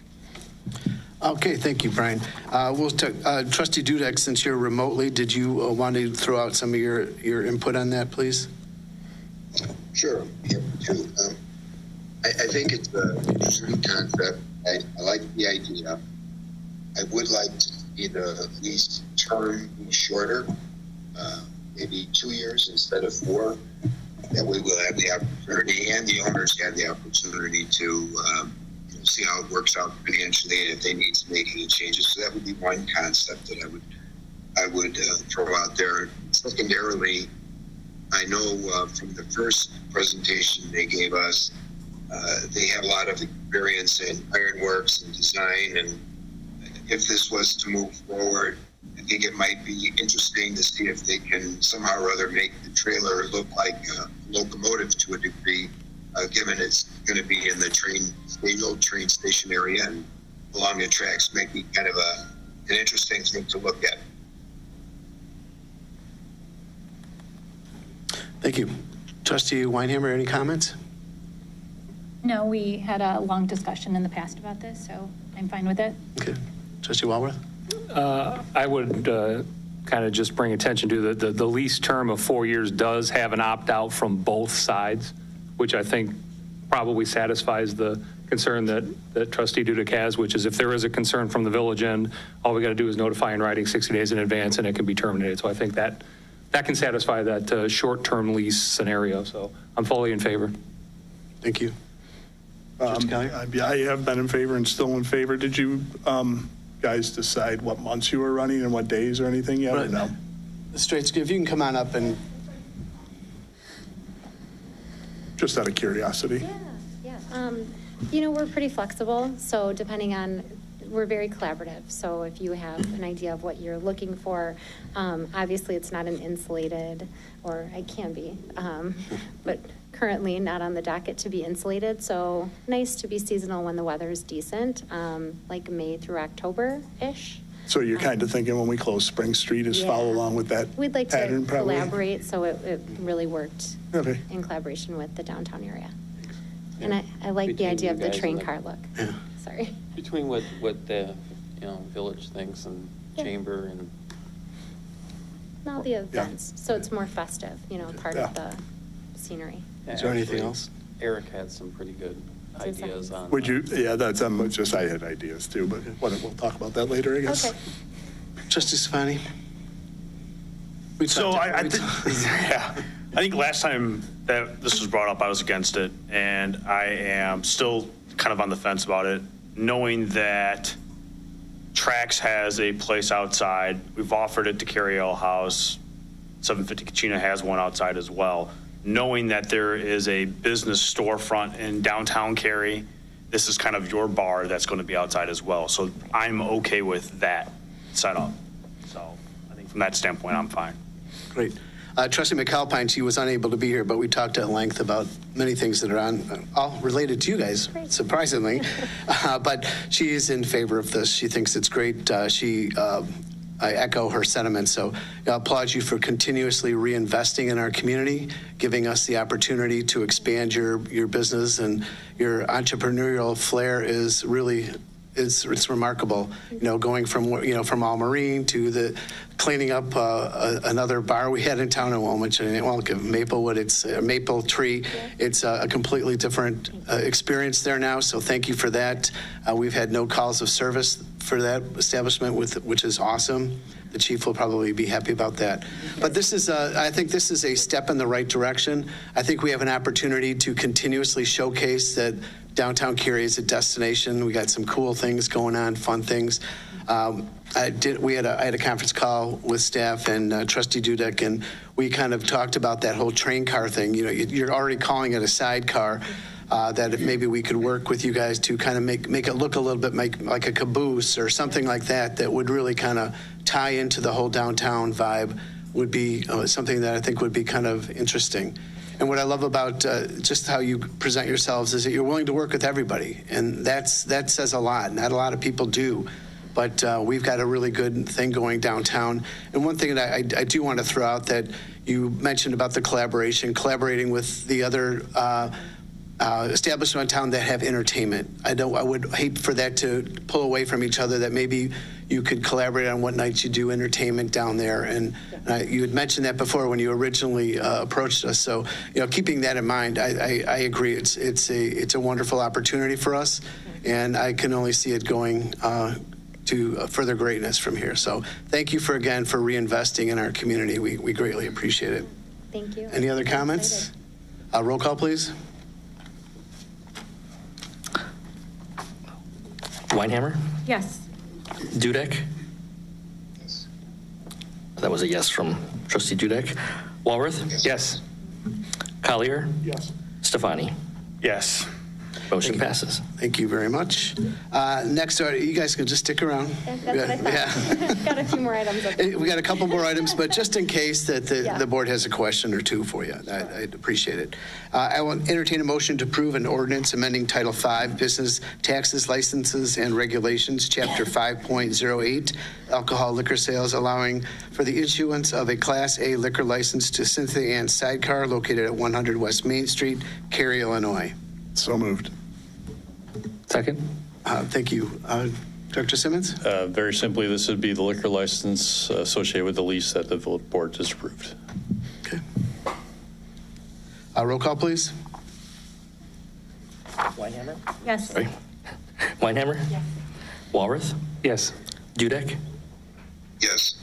J: Okay, thank you, Brian. Trustee Dudek, since you're remotely, did you want to throw out some of your input on that, please?
M: Sure. I think it's an interesting concept. I like the idea. I would like to see the lease term be shorter, maybe 2 years instead of 4. that way we'll have the opportunity, and the owners have the opportunity to see how it works out financially and if they need to make any changes. So that would be one concept that I would throw out there. Secondarily, I know from the first presentation they gave us, they have a lot of experience in ironworks and design, and if this was to move forward, I think it might be interesting to see if they can somehow or other make the trailer look like a locomotive to a degree, given it's going to be in the old train station area and along the tracks. Might be kind of an interesting thing to look at.
J: Thank you. Trustee Weinhammer, any comments?
I: No, we had a long discussion in the past about this, so I'm fine with it.
J: Okay. Trustee Walworth?
N: I would kind of just bring attention to the lease term of 4 years does have an opt-out from both sides, which I think probably satisfies the concern that Trustee Dudek has, which is if there is a concern from the village end, all we got to do is notify in writing 60 days in advance and it can be terminated. So I think that can satisfy that short-term lease scenario. So I'm fully in favor.
J: Thank you.
O: I have been in favor and still in favor. Did you guys decide what months you were running and what days or anything yet? Or no?
J: Straight, if you can come on up and.
O: Just out of curiosity.
P: Yeah. We're pretty flexible, so we're very collaborative. So if you have an idea of what you're looking for, obviously it's not an insulated, or it can be, but currently not on the docket to be insulated. So nice to be seasonal when the weather is decent, like May through October-ish.
O: So you're kind of thinking when we close Spring Street is follow along with that
P: We'd like
O: pattern,
P: to
O: probably?
P: collaborate, so it really worked
O: Okay.
P: in collaboration with the downtown area. And I like the idea of the train car look.
J: Yeah.
P: Sorry.
H: Between what the village thinks and chamber and
P: All the events, so it's more festive, part of the scenery.
J: Is there anything else?
H: Eric had some pretty good ideas on.
O: Would you? Yeah, that's I had ideas too, but we'll talk about that later, I guess.
P: Okay.
J: Trustee Stefani?
Q: So I think last time that this was brought up, I was against it, and I am still kind of on the fence about it, knowing that Trax has a place outside. We've offered it to Cary Ale House. 750 Kachina has one outside as well. Knowing that there is a business storefront in downtown Cary, this is kind of your bar that's going to be outside as well. So I'm okay with that setup. So I think from that standpoint, I'm fine.
J: Great. Trustee McAlpine, she was unable to be here, but we talked at length about many things that are all related to you guys, surprisingly. But she is in favor of this. She thinks it's great. I echo her sentiments. So I applaud you for continuously reinvesting in our community, giving us the opportunity to expand your business, and your entrepreneurial flair is really it's remarkable. Going from All Marine to the cleaning up another bar we had in town, I won't mention it. Well, Maplewood, it's Maple Tree. Yeah. It's a completely different experience there now. So thank you for that. We've had no calls of service for that establishment, which is awesome. The chief will probably be happy about that. But I think this is a step in the right direction. I think we have an opportunity to continuously showcase that downtown Cary is a destination. We got some cool things going on, fun things. I had a conference call with staff and Trustee Dudek, and we kind of talked about that whole train car thing. You're already calling it a sidecar. That if maybe we could work with you guys to kind of make it look a little bit like a caboose or something like that would really kind of tie into the whole downtown vibe, would be something that I think would be kind of interesting. And what I love about just how you present yourselves is that you're willing to work with everybody, and that says a lot. Not a lot of people do, but we've got a really good thing going downtown. And one thing that I do want to throw out that you mentioned about the collaborating with the other establishments in town that have entertainment. I would hate for that to pull away from each other, that maybe you could collaborate on what nights you do entertainment down there. And you had mentioned that before when you originally approached us. So, keeping that in mind, I agree. It's a wonderful opportunity for us, and I can only see it going to further greatness from here. So thank you again for reinvesting in our community. We greatly appreciate it.
P: Thank you.
J: Any other comments? Roll call, please.
F: Weinhammer?
I: Yes.
F: Dudek?
M: Yes.
F: That was a yes from trustee Dudek. Walworth?
Q: Yes.
F: Collier?
O: Yes.
F: Stefani?
Q: Yes.
F: Motion passes.
J: Thank you very much. Next, you guys can just stick around.
P: That's what I thought. Got a few more items up.
J: We got a couple more items, but just in case that
P: Yeah.
J: the board has a question or two for you, I'd appreciate it. I will entertain a motion to approve an ordinance amending Title V, Business Taxes, Licenses, and Regulations, Chapter 5.08, Alcohol Liquor Sales, allowing for the issuance of a Class A liquor license to Cynthia Ann Sidecar located at 100 West Main Street, Cary, Illinois.
O: So moved.
F: Second?
J: Thank you. Director Simmons?
L: Very simply, this would be the liquor license associated with the lease that the board just approved.
J: Okay. Roll call, please.
F: Weinhammer?
I: Yes.
F: Sorry. Weinhammer?
I: Yes.
F: Walworth?
N: Yes.
F: Dudek?
M: Yes.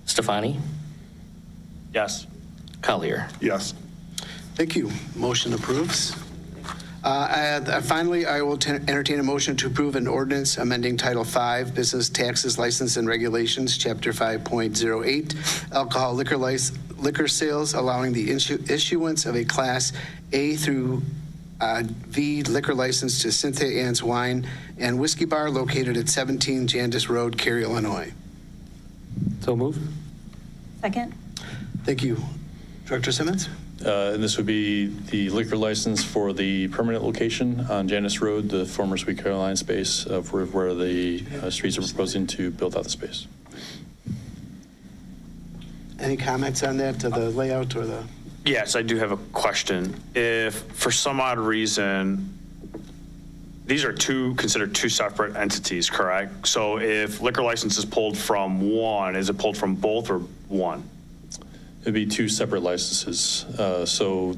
F: Stefani?
Q: Yes.
F: Collier?
O: Yes.
J: Thank you. Motion approves. Finally, I will entertain a motion to approve an ordinance amending Title V, Business Taxes, License, and Regulations, Chapter 5.08, Alcohol Liquor Sales, allowing the issuance of a Class A through V liquor license to Cynthia Ann's Wine and Whiskey Bar located at 17 Jandis Road, Cary, Illinois.
N: So moved.
I: Second?
J: Thank you. Director Simmons?
L: And this would be the liquor license for the permanent location on Janice Road, the former Sweet Caroline space of where the streets are proposing to build out the space.
J: Any comments on that, to the layout or the?
Q: Yes, I do have a question. If for some odd reason, these are considered two separate entities, correct? So if liquor license is pulled from one, is it pulled from both or one?
L: It'd be two separate licenses. So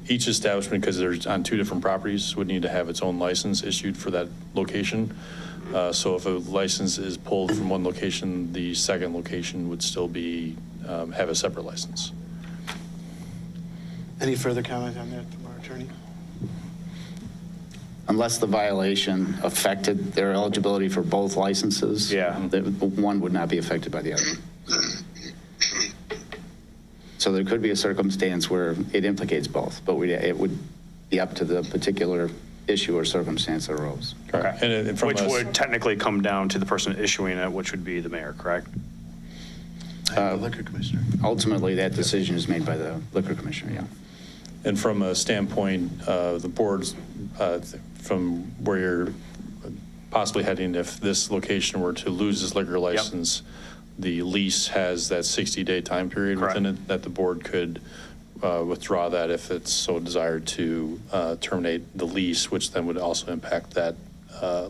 L: each establishment, because they're on two different properties, would need to have its own license issued for that location. So if a license is pulled from one location, the second location would still have a separate license.
J: Any further comment on that from our attorney?
R: Unless the violation affected their eligibility for both licenses, one would not be affected by the other. So there could be a circumstance where it implicates both, but it would be up to the particular issue or circumstance that arose.
Q: Correct. And which would technically come down to the person issuing it, which would be the mayor, correct?
J: The liquor commissioner.
R: Ultimately, that decision is made by the liquor commissioner, yeah.
L: And from a standpoint of the board's, from where you're possibly heading, if this location were to lose its liquor license, the lease has that 60-day time period within it that the board could withdraw that if it's so desired to terminate the lease, which then would also impact that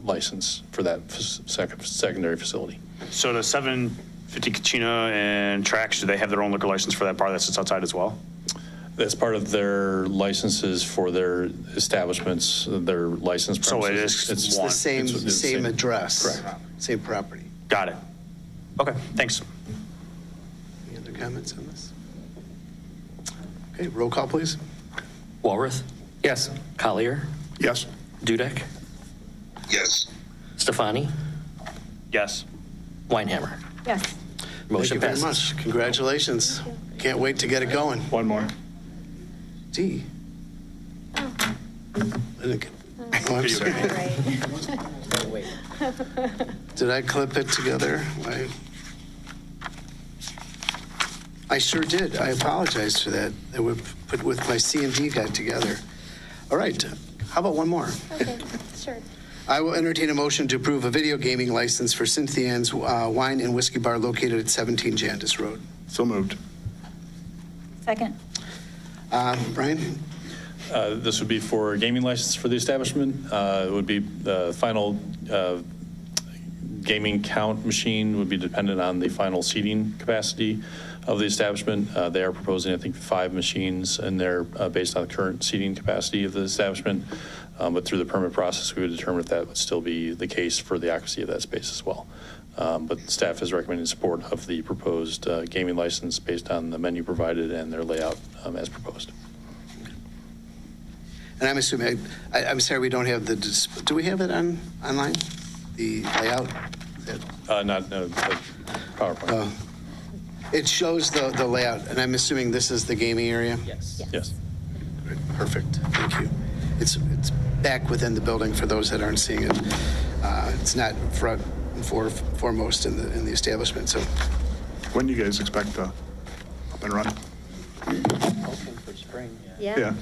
L: license for that secondary facility.
Q: So the 750 Kachina and Trax, do they have their own liquor license for that bar that sits outside as well?
L: That's part of their licenses for their establishments, their license premises.
Q: So
J: It's the same address.
L: Correct.
J: Same property.
Q: Got it. Okay, thanks.
J: Any other comments on this? Okay, roll call, please.
F: Walworth?
N: Yes.
F: Collier?
O: Yes.
F: Dudek?
M: Yes.
F: Stefani?
Q: Yes.
F: Weinhammer?
I: Yes.
F: Motion
J: Thank you very
F: passes.
J: much. Congratulations. Can't wait to get it going.
O: One more.
J: D.
P: Oh.
J: I'm sorry.
P: Right.
J: Did I clip it together? I sure did. I apologize for that. I would put with my C and D guide together. All right. How about one more?
P: Okay, sure.
J: I will entertain a motion to approve a video gaming license for Cynthia Ann's Wine and Whiskey Bar located at 17 Jandis Road.
O: So moved.
I: Second?
J: Brian?
L: This would be for a gaming license for the establishment. It would be the final gaming count machine would be dependent on the final seating capacity of the establishment. They are proposing, I think, 5 machines in there based on the current seating capacity of the establishment. But through the permit process, we would determine if that would still be the case for the occupancy of that space as well. But staff is recommending support of the proposed gaming license based on the menu provided and their layout as proposed.
J: And I'm assuming, I'm sorry, we don't have do we have it online? The layout?
L: Not the PowerPoint.
J: It shows the layout, and I'm assuming this is the gaming area?
F: Yes.
L: Yes.
J: Perfect, thank you. It's back within the building for those that aren't seeing it. It's not front and foremost in the establishment, so.
O: When do you guys expect to up and run?
F: Hoping for spring.
P: Yeah.
O: Yeah.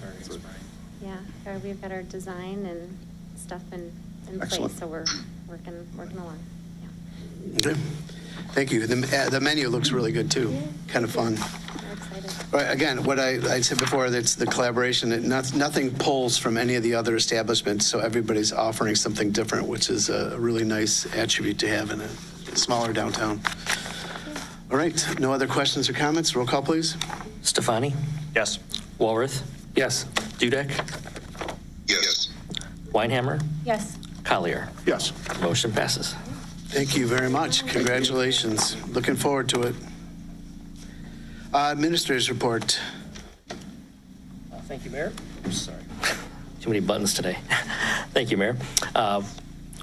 P: Yeah, we've got our design and stuff in place,
O: Excellent.
P: so we're working along.
J: Okay. Thank you. The menu looks really good, too. Kind of fun.
P: We're excited.
J: All right, again, what I said before, that's the collaboration. Nothing pulls from any of the other establishments, so everybody's offering something different, which is a really nice attribute to have in a smaller downtown. All right, no other questions or comments? Roll call, please.
F: Stefani?
Q: Yes.
F: Walrath?
N: Yes.
F: Dudek?
M: Yes.
F: Weinhammer?
I: Yes.
F: Collier?
O: Yes.
F: Motion passes.
J: Thank you very much. Congratulations. Looking forward to it. Administrator's report.
F: Thank you, Mayor. Sorry. Too many buttons today. Thank you, Mayor.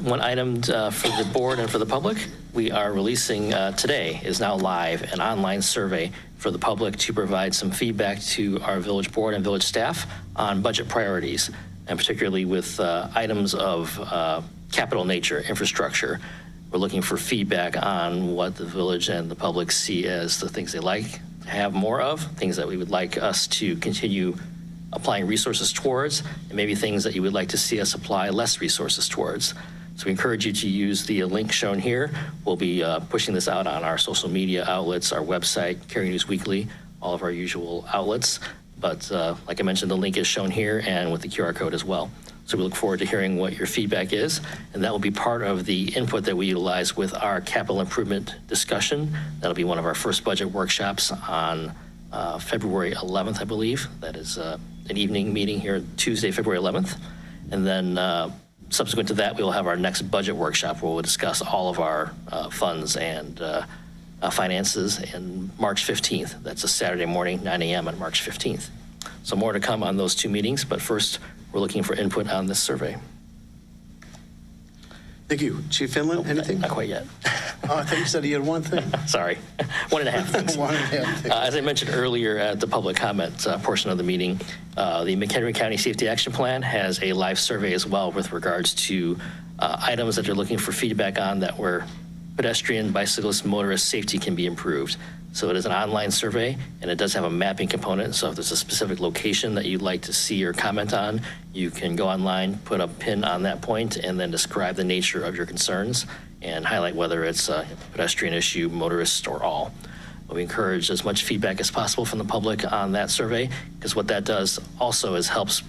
F: One item for the board and for the public, we are releasing today is now live an online survey for the public to provide some feedback to our village board and village staff on budget priorities, and particularly with items of capital nature, infrastructure. We're looking for feedback on what the village and the public see as the things they like to have more of, things that we would like us to continue applying resources towards, and maybe things that you would like to see us apply less resources towards. So we encourage you to use the link shown here. We'll be pushing this out on our social media outlets, our website, Cary News Weekly, all of our usual outlets. But like I mentioned, the link is shown here and with the QR code as well. So we look forward to hearing what your feedback is, and that will be part of the input that we utilize with our capital improvement discussion. That'll be one of our first budget workshops on February 11th, I believe. That is an evening meeting here Tuesday, February 11th. And then subsequent to that, we will have our next budget workshop where we'll discuss all of our funds and finances in March 15th. That's a Saturday morning, 9 a.m. on March 15th. So more to come on those two meetings, but first, we're looking for input on this survey.
J: Thank you. Chief Finland, anything?
F: Not quite yet.
J: Oh, I thought you said you had one thing.
F: Sorry. 1.5 things.
J: 1.5 things.
F: As I mentioned earlier at the public comment portion of the meeting, the McHenry County Safety Action Plan has a live survey as well with regards to items that they're looking for feedback on that where pedestrian, bicyclist, motorist safety can be improved. So it is an online survey, and it does have a mapping component. So if there's a specific location that you'd like to see or comment on, you can go online, put a pin on that point, and then describe the nature of your concerns and highlight whether it's a pedestrian issue, motorist, or all. We encourage as much feedback as possible from the public on that survey, because what that does also is helps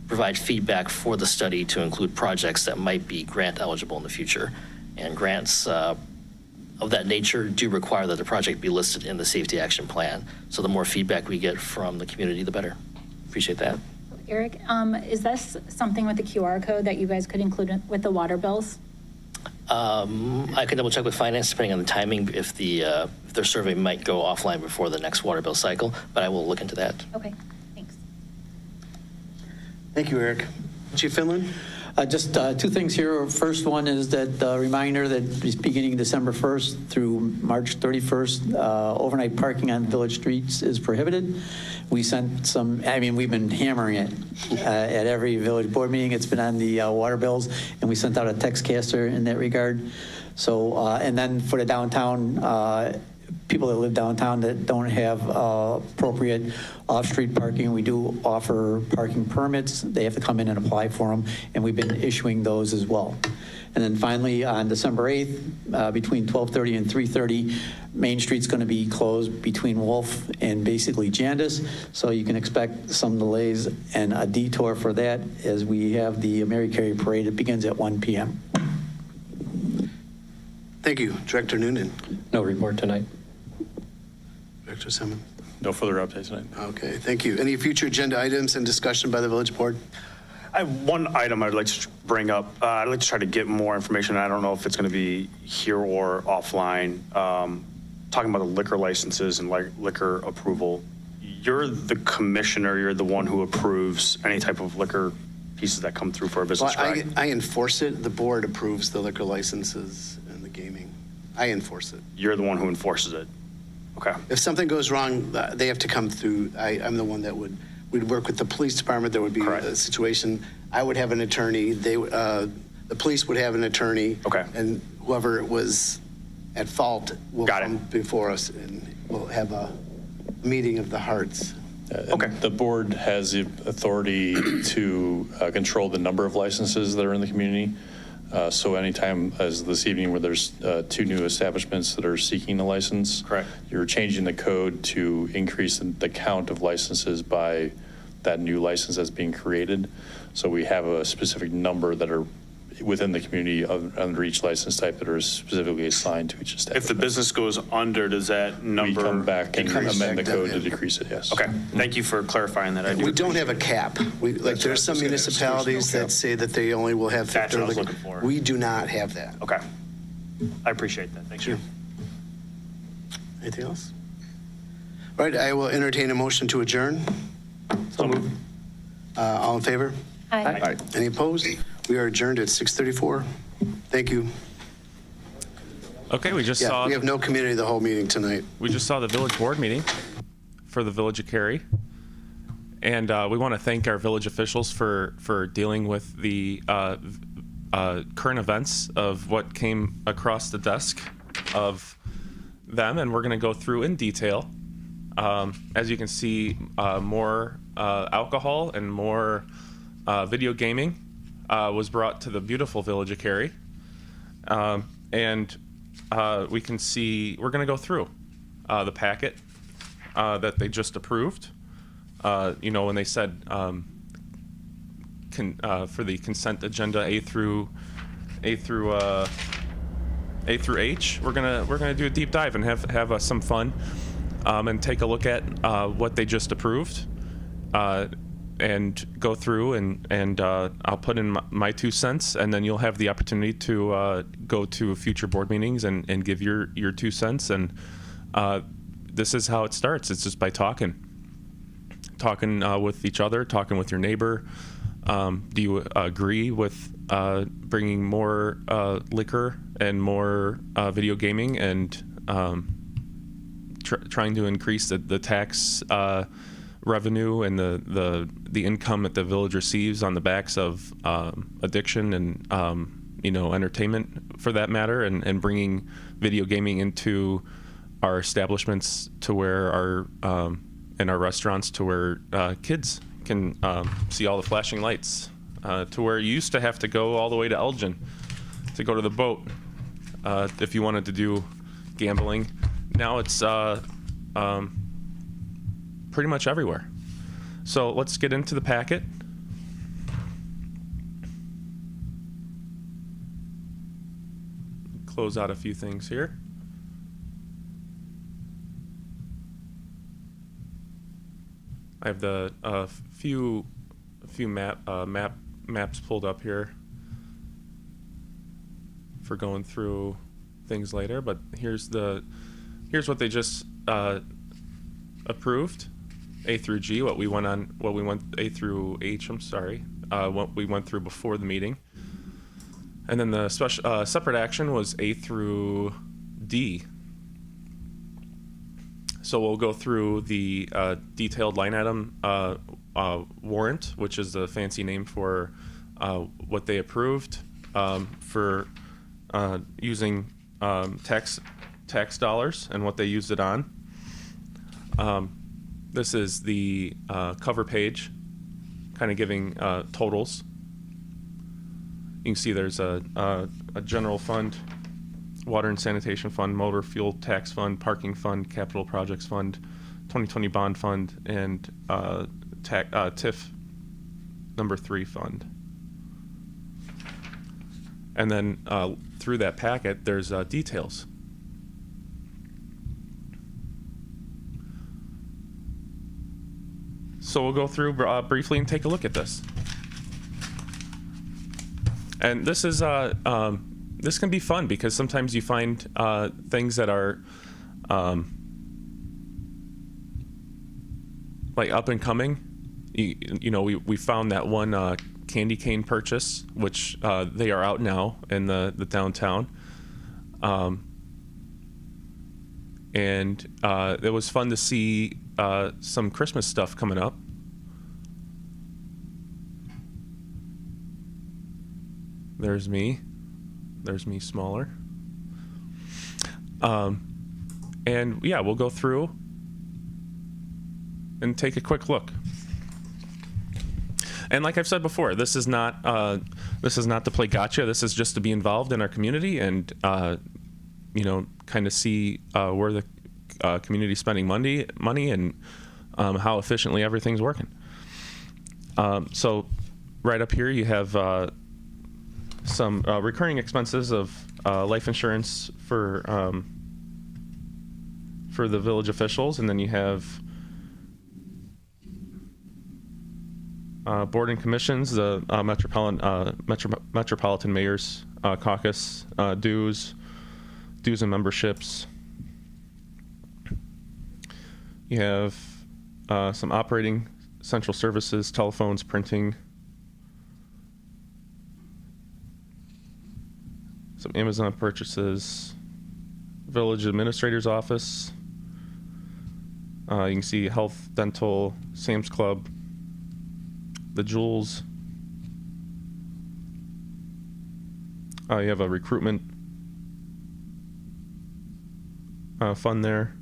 F: provide feedback for the study to include projects that might be grant eligible in the future. And grants of that nature do require that the project be listed in the safety action plan. So the more feedback we get from the community, the better. Appreciate that.
I: Eric, is this something with the QR code that you guys could include with the water bills?
F: I can double check with finance depending on the timing if their survey might go offline before the next water bill cycle, but I will look into that.
I: Okay, thanks.
J: Thank you, Eric. Chief Finland?
S: Just two things here. First one is that reminder that beginning December 1st through March 31st, overnight parking on village streets is prohibited. We sent some, we've been hammering it at every village board meeting. It's been on the water bills, and we sent out a text caster in that regard. So, and then for the downtown, people that live downtown that don't have appropriate off-street parking, we do offer parking permits. They have to come in and apply for them, and we've been issuing those as well. And then finally, on December 8th, between 12:30 and 3:30, Main Street's going to be closed between Wolf and basically Jandis, so you can expect some delays and a detour for that as we have the Mary Cary Parade. It begins at 1 p.m.
J: Thank you. Director Noonan?
F: No report tonight.
J: Director Simmons?
L: No further updates tonight.
J: Okay, thank you. Any future agenda items and discussion by the village board?
Q: I have one item I'd like to bring up. I'd like to try to get more information. I don't know if it's going to be here or offline. Talking about the liquor licenses and liquor approval. you're the commissioner, you're the one who approves any type of liquor pieces that come through for a business,
J: Well,
Q: correct?
J: I enforce it. The board approves the liquor licenses and the gaming. I enforce it.
Q: You're the one who enforces it. Okay.
J: If something goes wrong, they have to come through. I'm the one that we'd work with the police department. There would be a situation. I would have an attorney. The police would have an attorney.
Q: Okay.
J: And whoever was at fault will come before us, and we'll have a meeting of the hearts.
L: Okay. The board has the authority to control the number of licenses that are in the community. So anytime, as this evening, where there's 2 new establishments that are seeking a license,
Q: correct,
L: you're changing the code to increase the count of licenses by that new license that's being created. So we have a specific number that are within the community under each license type that are specifically assigned to each establishment.
Q: If the business goes under, does that number
L: We come back and
Q: decrease?
L: amend the code to decrease it, yes.
Q: Okay, thank you for clarifying that. I do
J: We don't have a cap. There's some municipalities that say that they only will have.
Q: That's what I was looking for.
J: We do not have that.
Q: Okay. I appreciate that. Thank you.
J: Anything else? All right, I will entertain a motion to adjourn.
Q: So moved.
J: All in favor?
I: Aye.
J: Any opposed? We are adjourned at 6:34. Thank you.
B: Okay, we just
J: Yeah,
B: saw.
J: we have no community the whole meeting tonight.
B: We just saw the village board meeting for the village of Cary. And we want to thank our village officials for dealing with the current events of what came across the desk of them. And we're going to go through in detail. As you can see, more alcohol and more video gaming was brought to the beautiful village of Cary. And we can see, we're going to go through the packet that they just approved. When they said for the consent agenda A through H, we're gonna do a deep dive and have some fun and take a look at what they just approved and go through and I'll put in my 2 cents, and then you'll have the opportunity to go to future board meetings and give your 2 cents. And this is how it starts. It's just by talking with each other, talking with your neighbor. Do you agree with bringing more liquor and more video gaming and trying to increase the tax revenue and the income that the village receives on the backs of addiction and entertainment, for that matter, and bringing video gaming into our establishments to where our in our restaurants to where kids can see all the flashing lights, to where you used to have to go all the way to Elgin to go to the boat if you wanted to do gambling. Now it's pretty much everywhere. So let's get into the packet. Close out a few things here. I have the few maps pulled up here for going through things later, but here's what they just approved, A through G, what we went A through H, I'm sorry, what we went through before the meeting. And then the special separate action was A through D. So we'll go through the detailed line item warrant, which is the fancy name for what they approved for using tax dollars and what they used it on. This is the cover page, kind of giving totals. You can see there's a general fund, water and sanitation fund, motor fuel tax fund, parking fund, capital projects fund, 2020 bond fund, and TIF number 3 fund. And then through that packet, there's details. So we'll go through briefly and take a look at this. And this is this can be fun because sometimes you find things that are like up and coming, we found that one candy cane purchase, which they are out now in the downtown. And it was fun to see some Christmas stuff coming up. There's me smaller. And yeah, we'll go through and take a quick look. And like I've said before, this is not to play gotcha. This is just to be involved in our community and kind of see where the community's spending money and how efficiently everything's working. So right up here you have some recurring expenses of life insurance for the village officials, and then you have board and commissions, the Metropolitan Mayor's Caucus, dues and memberships. You have some operating central services, telephones, printing, some Amazon purchases, village administrator's office. You can see health, dental, Sam's Club, the Jewels. You have a recruitment fund there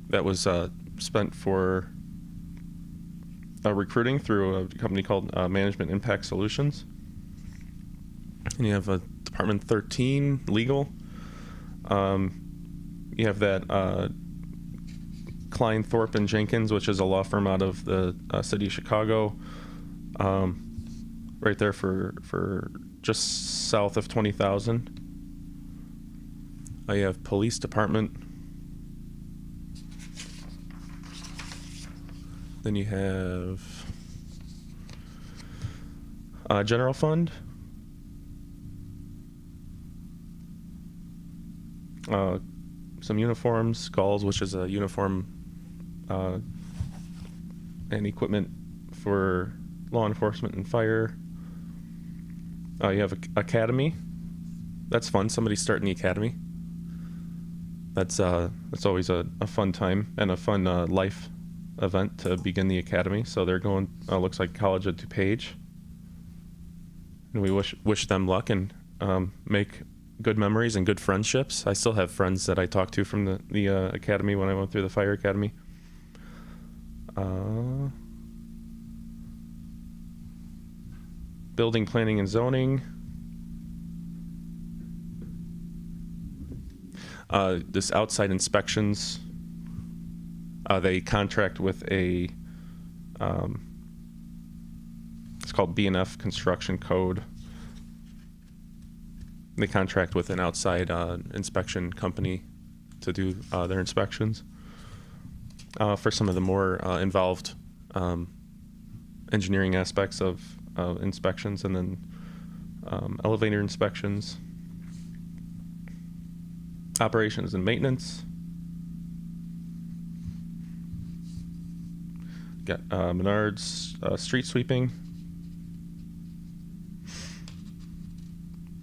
B: that was spent for recruiting through a company called Management Impact Solutions. And you have a Department 13 legal. You have that Klein, Thorpe, and Jenkins, which is a law firm out of the city of Chicago, right there for just south of 20,000. You have police department. Then you have general fund. Some uniforms, Skulls, which is a uniform and equipment for law enforcement and fire. You have academy. That's fun. Somebody's starting the academy. That's always a fun time and a fun life event to begin the academy. So they're going. Looks like College at DuPage, and we wish them luck and make good memories and good friendships. I still have friends that I talked to from the academy when I went through the fire academy. Building, planning, and zoning. This outside inspections. They contract with it's called B&F Construction Code. They contract with an outside inspection company to do their inspections for some of the more involved engineering aspects of inspections, and then elevator inspections, operations and maintenance. Got Menards street sweeping.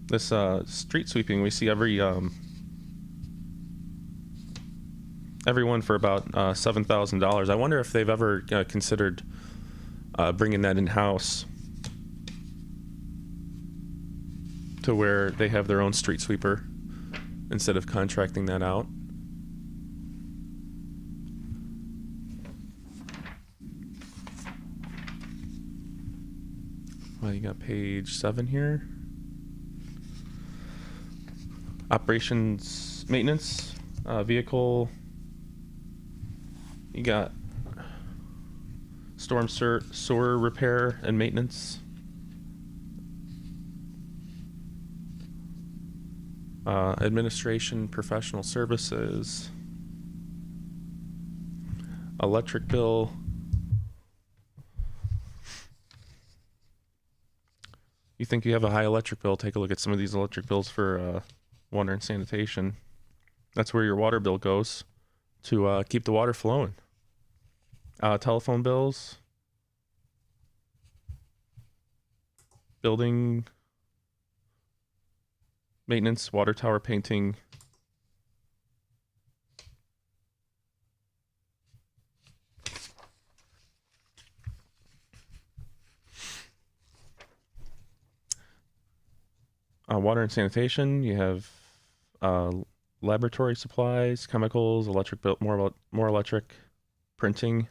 B: This street sweeping, we see everyone for about $7,000. I wonder if they've ever considered bringing that in-house to where they have their own street sweeper instead of contracting that out. Well, you got page 7 here. Operations, maintenance, vehicle. You got storm sewer repair and maintenance. Administration, professional services. Electric bill. You think you have a high electric bill, take a look at some of these electric bills for water and sanitation. That's where your water bill goes to keep the water flowing. Telephone bills. Building maintenance, water tower painting. Water and sanitation, you have laboratory supplies, chemicals, electric bill, more electric, printing.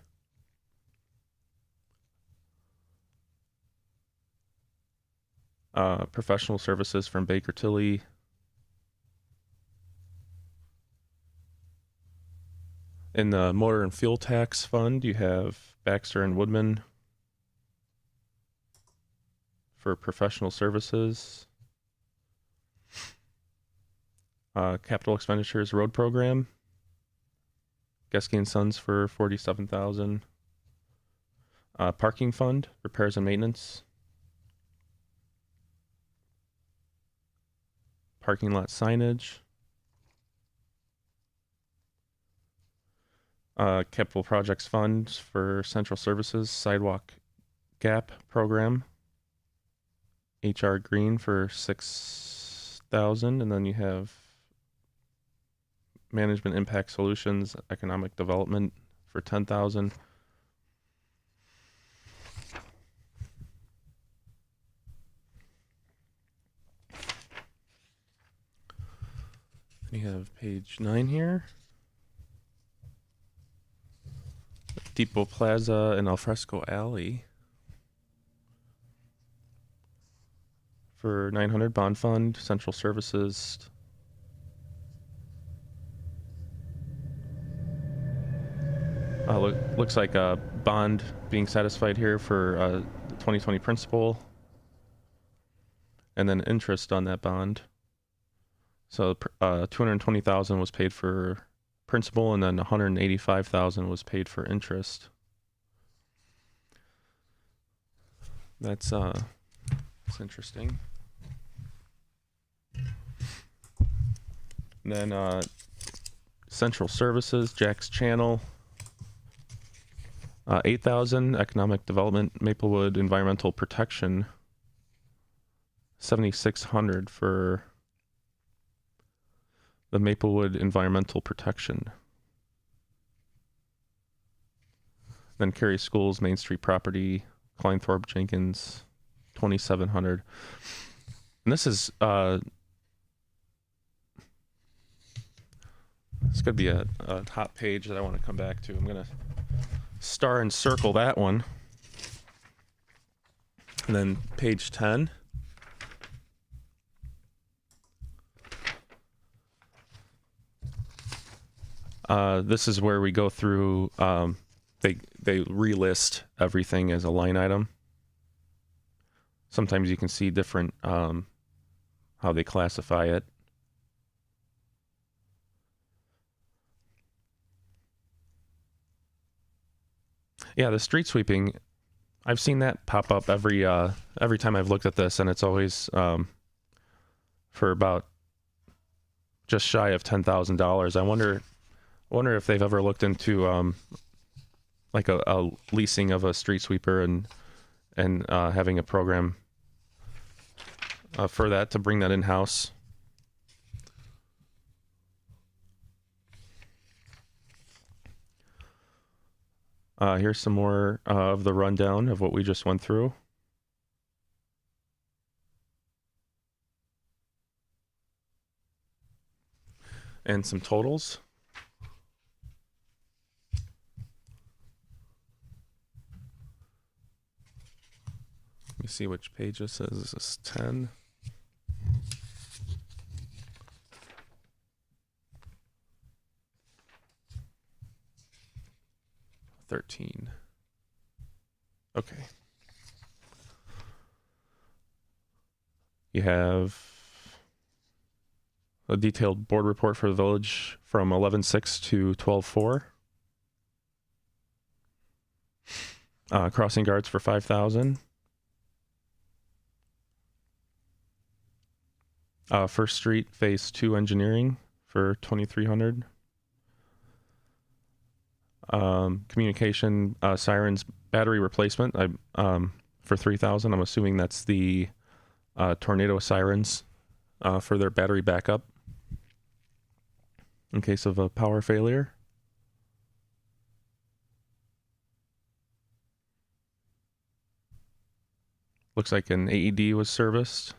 B: Professional services from Baker Tilly. In the motor and fuel tax fund, you have Baxter and Woodman for professional services. Capital expenditures road program. Geske and Sons for $47,000. Parking fund, repairs and maintenance. Parking lot signage. Capital projects fund for central services, sidewalk gap program. HR Green for $6,000, and then you have management impact solutions, economic development for $10,000. We have page 9 here. Depot Plaza and Alfresco Alley for $900. Bond fund, central services. Looks like a bond being satisfied here for the 2020 principal, and then interest on that bond. So $220,000 was paid for principal, and then $185,000 was paid for interest. That's interesting. And then central services, Jack's Channel. 8,000. Economic development, Maplewood environmental protection. 7,600 for the Maplewood environmental protection. Then Cary Schools, Main Street property, Kleinthorpe Jenkins, 2,700. And this is this could be a hot page that I want to come back to. I'm gonna star and circle that one. And then page 10. This is where we go through, they relist everything as a line item. Sometimes you can see different, how they classify it. Yeah, the street sweeping, I've seen that pop up every time I've looked at this, and it's always for about just shy of $10,000. I wonder if they've ever looked into like a leasing of a street sweeper and having a program for that, to bring that in-house. Here's some more of the rundown of what we just went through. And some totals. Let me see which page this is. This is 10. $13. Okay. You have a detailed board report for the village from 11/6 to 12/4. Crossing guards for $5,000. First Street Phase 2 engineering for $2,300. Communication sirens battery replacement. For 3,000. I'm assuming that's the tornado sirens for their battery backup in case of a power failure. Looks like an AED was serviced.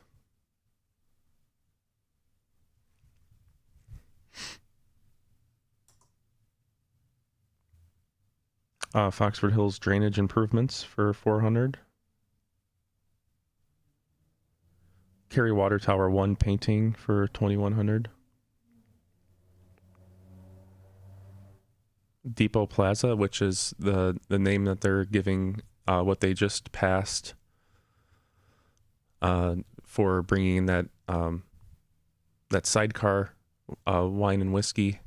B: Foxford Hills drainage improvements for 400. Cary Water Tower 1 painting for 2,100. Depot Plaza, which is the name that they're giving what they just passed for bringing in that sidecar wine and whiskey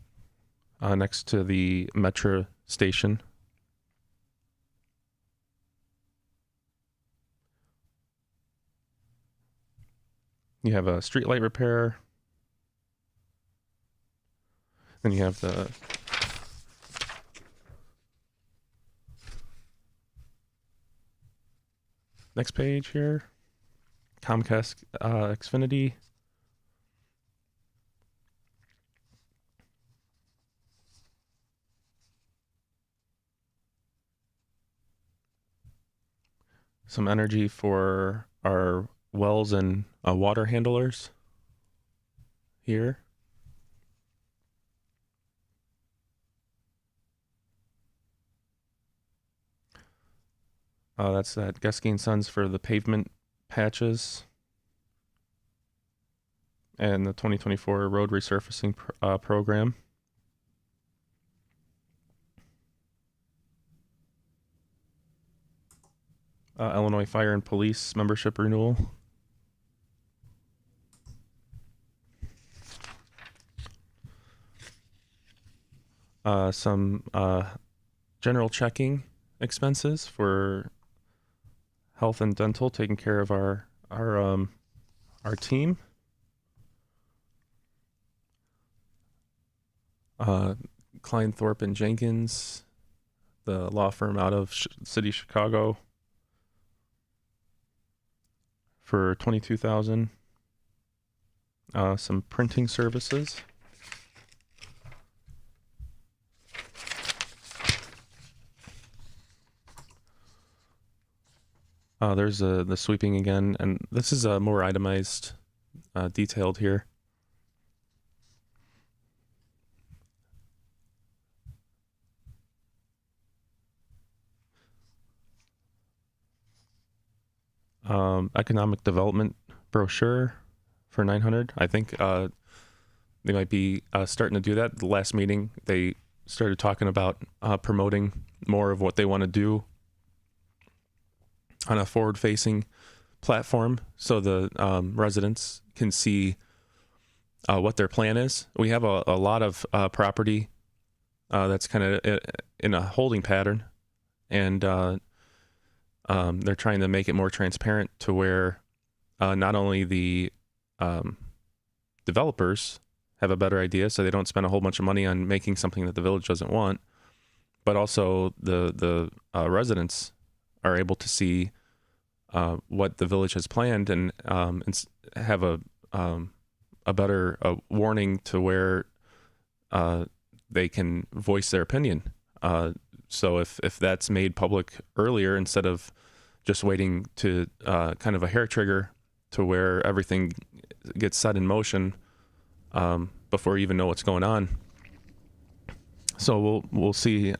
B: next to the Metro station. You have a streetlight repair. Then you have the next page here. Comcast Xfinity. Some energy for our wells and water handlers here. That's that Geske & Sons for the pavement patches and the 2024 road resurfacing program. Illinois Fire and Police membership renewal. Some general checking expenses for health and dental, taking care of our team. Klein Thorpe and Jenkins, the law firm out of City Chicago, for $22,000. Some printing services. There's the sweeping again, and this is more itemized, detailed here. Economic development brochure for 900. I think they might be starting to do that. The last meeting, they started talking about promoting more of what they want to do on a forward-facing platform, so the residents can see what their plan is. We have a lot of property that's kind of in a holding pattern, and they're trying to make it more transparent to where not only the developers have a better idea, so they don't spend a whole bunch of money on making something that the village doesn't want, but also the residents are able to see what the village has planned and have a better warning to where they can voice their opinion. So if that's made public earlier, instead of just waiting to kind of a hair trigger to where everything gets set in motion before you even know what's going on. So we'll see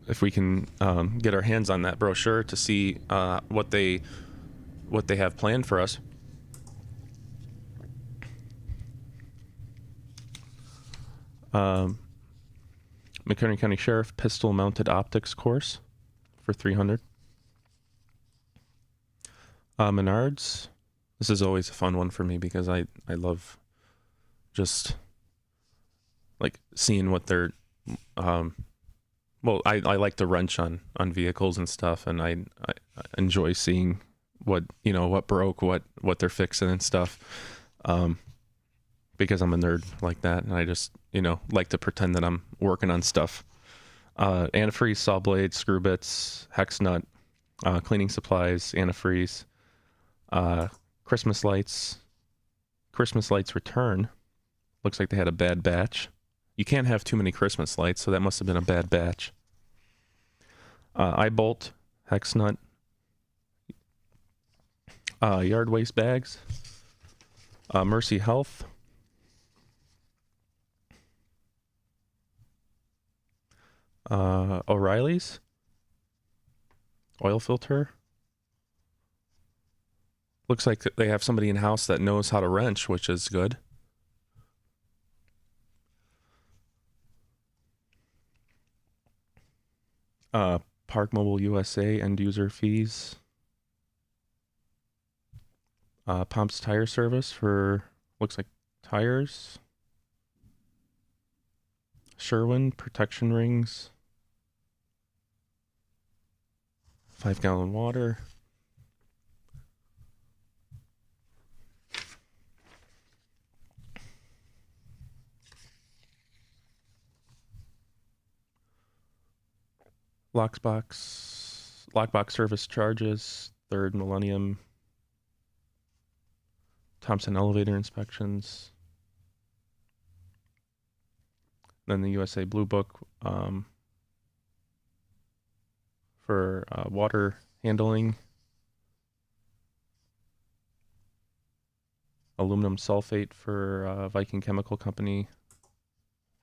B: if we can get our hands on that brochure to see what they have planned for us. McHenry County Sheriff pistol mounted optics course for 300. Menards. This is always a fun one for me because I love just like seeing what they're well, I like to wrench on vehicles and stuff, and I enjoy seeing what broke, what they're fixing and stuff, because I'm a nerd like that, and I just like to pretend that I'm working on stuff. Antifreeze, saw blades, screw bits, hex nut, cleaning supplies, antifreeze, Christmas lights return. Looks like they had a bad batch. You can't have too many Christmas lights, so that must have been a bad batch. Eye bolt, hex nut, yard waste bags, Mercy Health, O'Reilly's, oil filter. Looks like they have somebody in-house that knows how to wrench, which is good. Park Mobile USA end user fees. Pumps tire service for, looks like tires. Sherwin protection rings. 5-gallon water. Lockbox service charges, Third Millennium, Thompson elevator inspections, then the USA Blue Book for water handling, aluminum sulfate for Viking Chemical Company,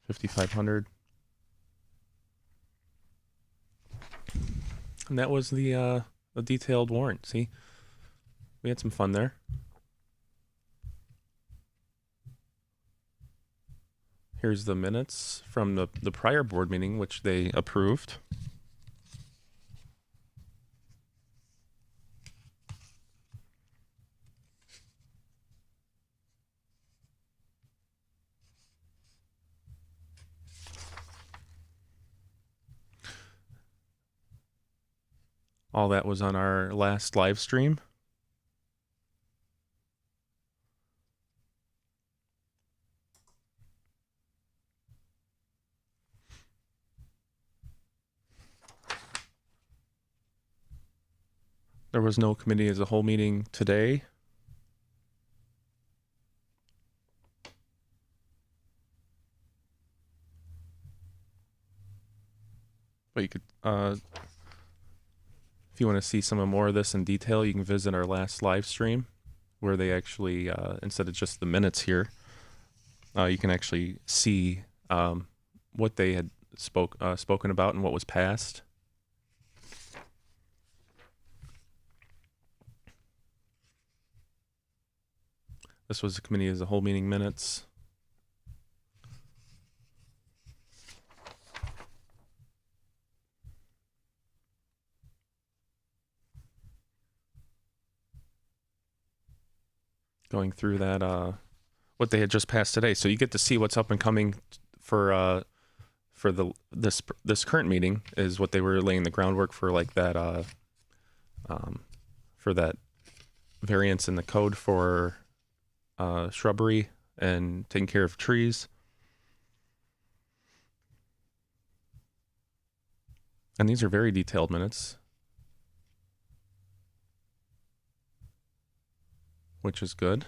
B: 5,500. And that was the detailed warrant. See, we had some fun there. Here's the minutes from the prior board meeting, which they approved. All that was on our last live stream. There was no committee as a whole meeting today. But you could, if you want to see some more of this in detail, you can visit our last live stream where they actually, instead of just the minutes here, you can actually see what they had spoken about and what was passed. This was the committee as a whole meeting minutes. Going through that, what they had just passed today, so you get to see what's up and coming for this current meeting is what they were laying the groundwork for, like that for that variance in the code for shrubbery and taking care of trees. And these are very detailed minutes, which is good.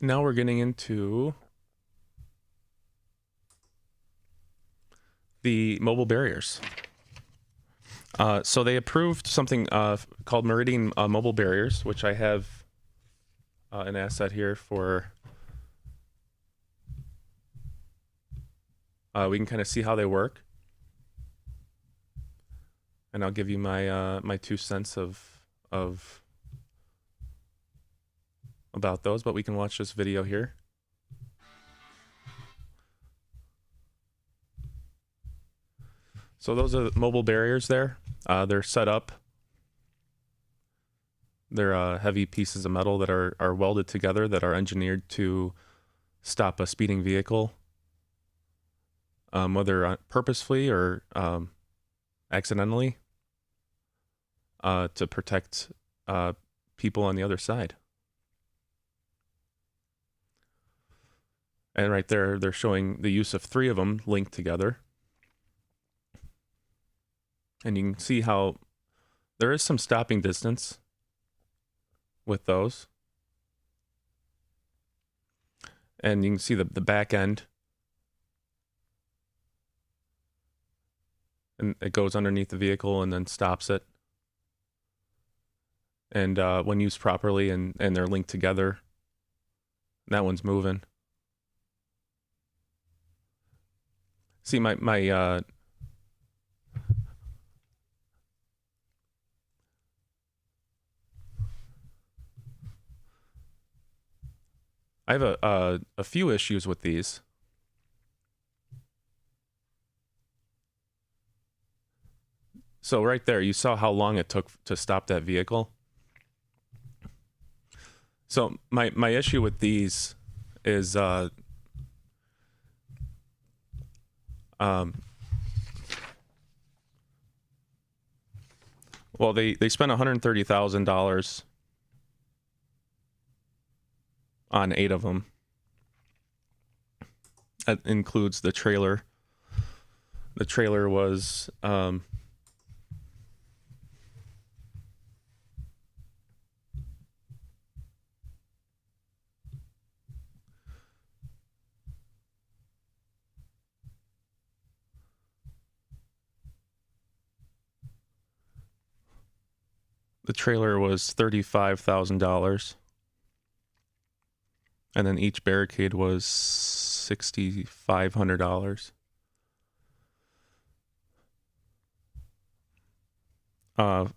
B: Now we're getting into the mobile barriers. So they approved something called Meridian mobile barriers, which I have an asset here for. We can kind of see how they work, and I'll give you my my 2 cents of about those. But we can watch this video here. So those are the mobile barriers there. They're set up. They're heavy pieces of metal that are welded together that are engineered to stop a speeding vehicle, whether purposefully or accidentally, to protect people on the other side And right there, they're showing the use of 3 of them linked together. And you can see how there is some stopping distance with those. And you can see the back end. And it goes underneath the vehicle and then stops it. And when used properly and they're linked together, that one's moving. See, my I have a few issues with these. So right there, you saw how long it took to stop that vehicle. So my issue with these is well, they spent $130,000 on 8 of them. That includes the trailer. The trailer was $35,000. And then each barricade was $6,500.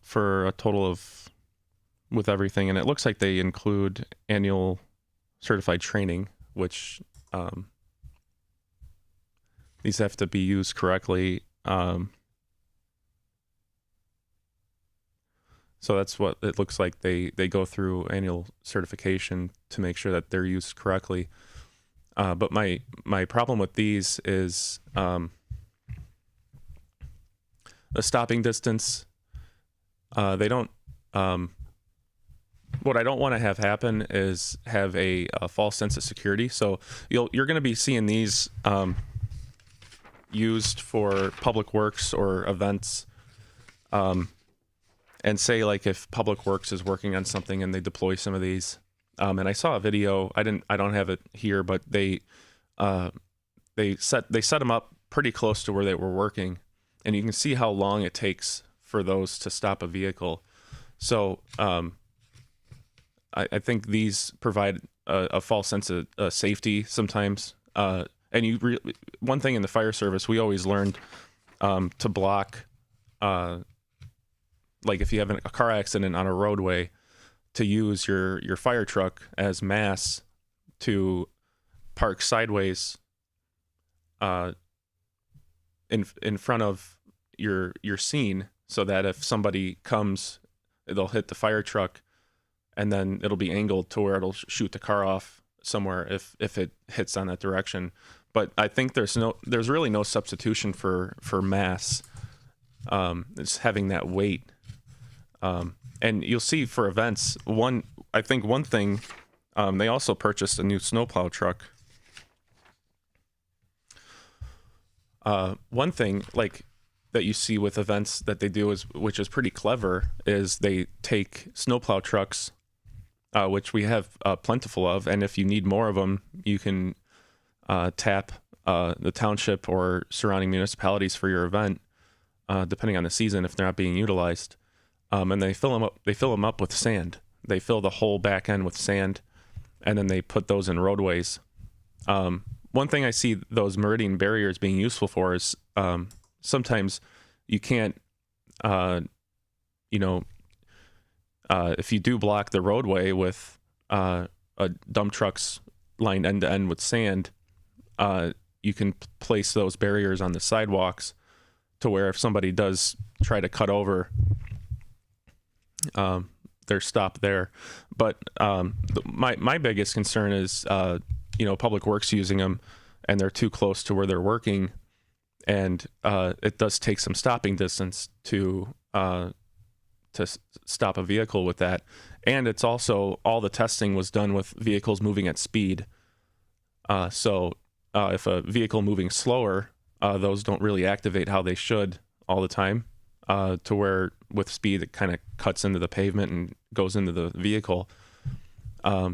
B: For a total of, with everything, and it looks like they include annual certified training, which these have to be used correctly. So that's what it looks like. They go through annual certification to make sure that they're used correctly. But my problem with these is the stopping distance. They don't. What I don't want to have happen is have a false sense of security. So you're going to be seeing these used for public works or events. And say, like, if Public Works is working on something and they deploy some of these, and I saw a video. I don't have it here, but they set them up pretty close to where they were working, and you can see how long it takes for those to stop a vehicle. So I think these provide a false sense of safety sometimes. And one thing in the fire service, we always learned to block. Like if you have a car accident on a roadway, to use your fire truck as mass to park sideways in front of your scene, so that if somebody comes, they'll hit the fire truck, and then it'll be angled to where it'll shoot the car off somewhere if it hits on that direction. But I think there's really no substitution for mass. It's having that weight. And you'll see for events, one thing, they also purchased a new snowplow truck. One thing like that you see with events that they do which is pretty clever, is they take snowplow trucks, which we have plentiful of, and if you need more of them, you can tap the township or surrounding municipalities for your event, depending on the season if they're not being utilized. And they fill them up. They fill them up with sand. They fill the whole back end with sand, and then they put those in roadways. One thing I see those meridian barriers being useful for is sometimes you can't, if you do block the roadway with dump trucks lined end to end with sand, you can place those barriers on the sidewalks to where if somebody does try to cut over, they're stopped there. But my biggest concern is Public Works using them, and they're too close to where they're working, and it does take some stopping distance to stop a vehicle with that. And it's also, all the testing was done with vehicles moving at speed. So if a vehicle moving slower, those don't really activate how they should all the time, to where with speed it kind of cuts into the pavement and goes into the vehicle. Yeah,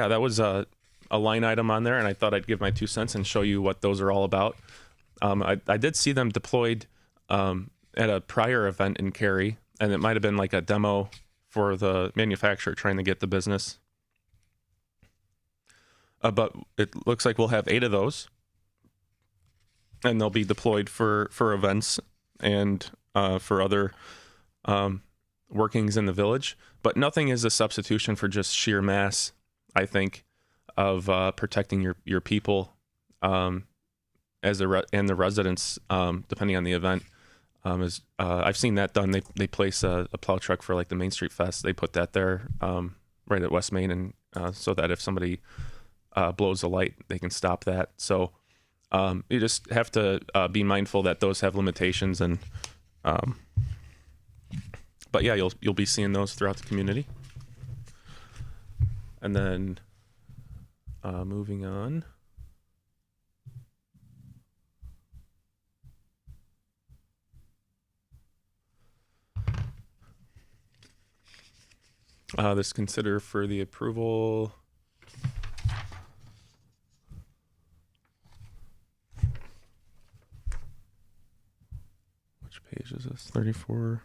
B: that was a line item on there, and I thought I'd give my 2 cents and show you what those are all about. I did see them deployed at a prior event in Cary, and it might have been like a demo for the manufacturer trying to get the business. But it looks like we'll have 8 of those, and they'll be deployed for events and for other workings in the village. But nothing is a substitution for just sheer mass, I think, of protecting your people and the residents, depending on the event. I've seen that done. They place a plow truck for like the Main Street Fest. They put that there right at West Main, and so that if somebody blows a light, they can stop that. So you just have to be mindful that those have limitations, and but yeah, you'll be seeing those throughout the community. And then moving on. This consider for the approval. Which page is this? 34.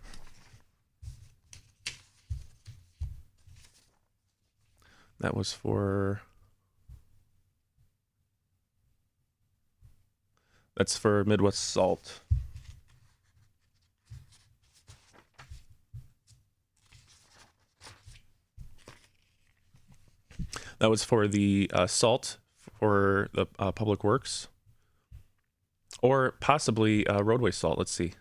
B: That was for. That's for Midwest Salt. That was for the salt for the public works, or possibly roadway salt. Let's see.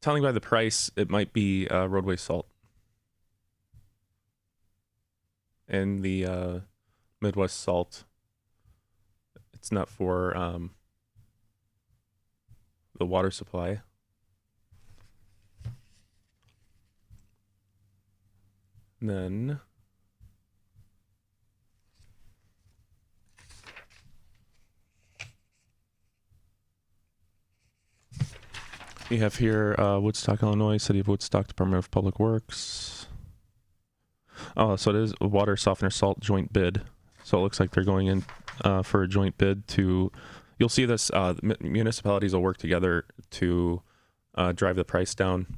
B: Telling by the price, it might be roadway salt. And the Midwest Salt, it's not for the water supply. And then you have here Woodstock, Illinois, City of Woodstock, Department of Public Works. Oh, so it is a water softener salt joint bid. So it looks like they're going in for a joint bid to, you'll see this, municipalities will work together to drive the price down,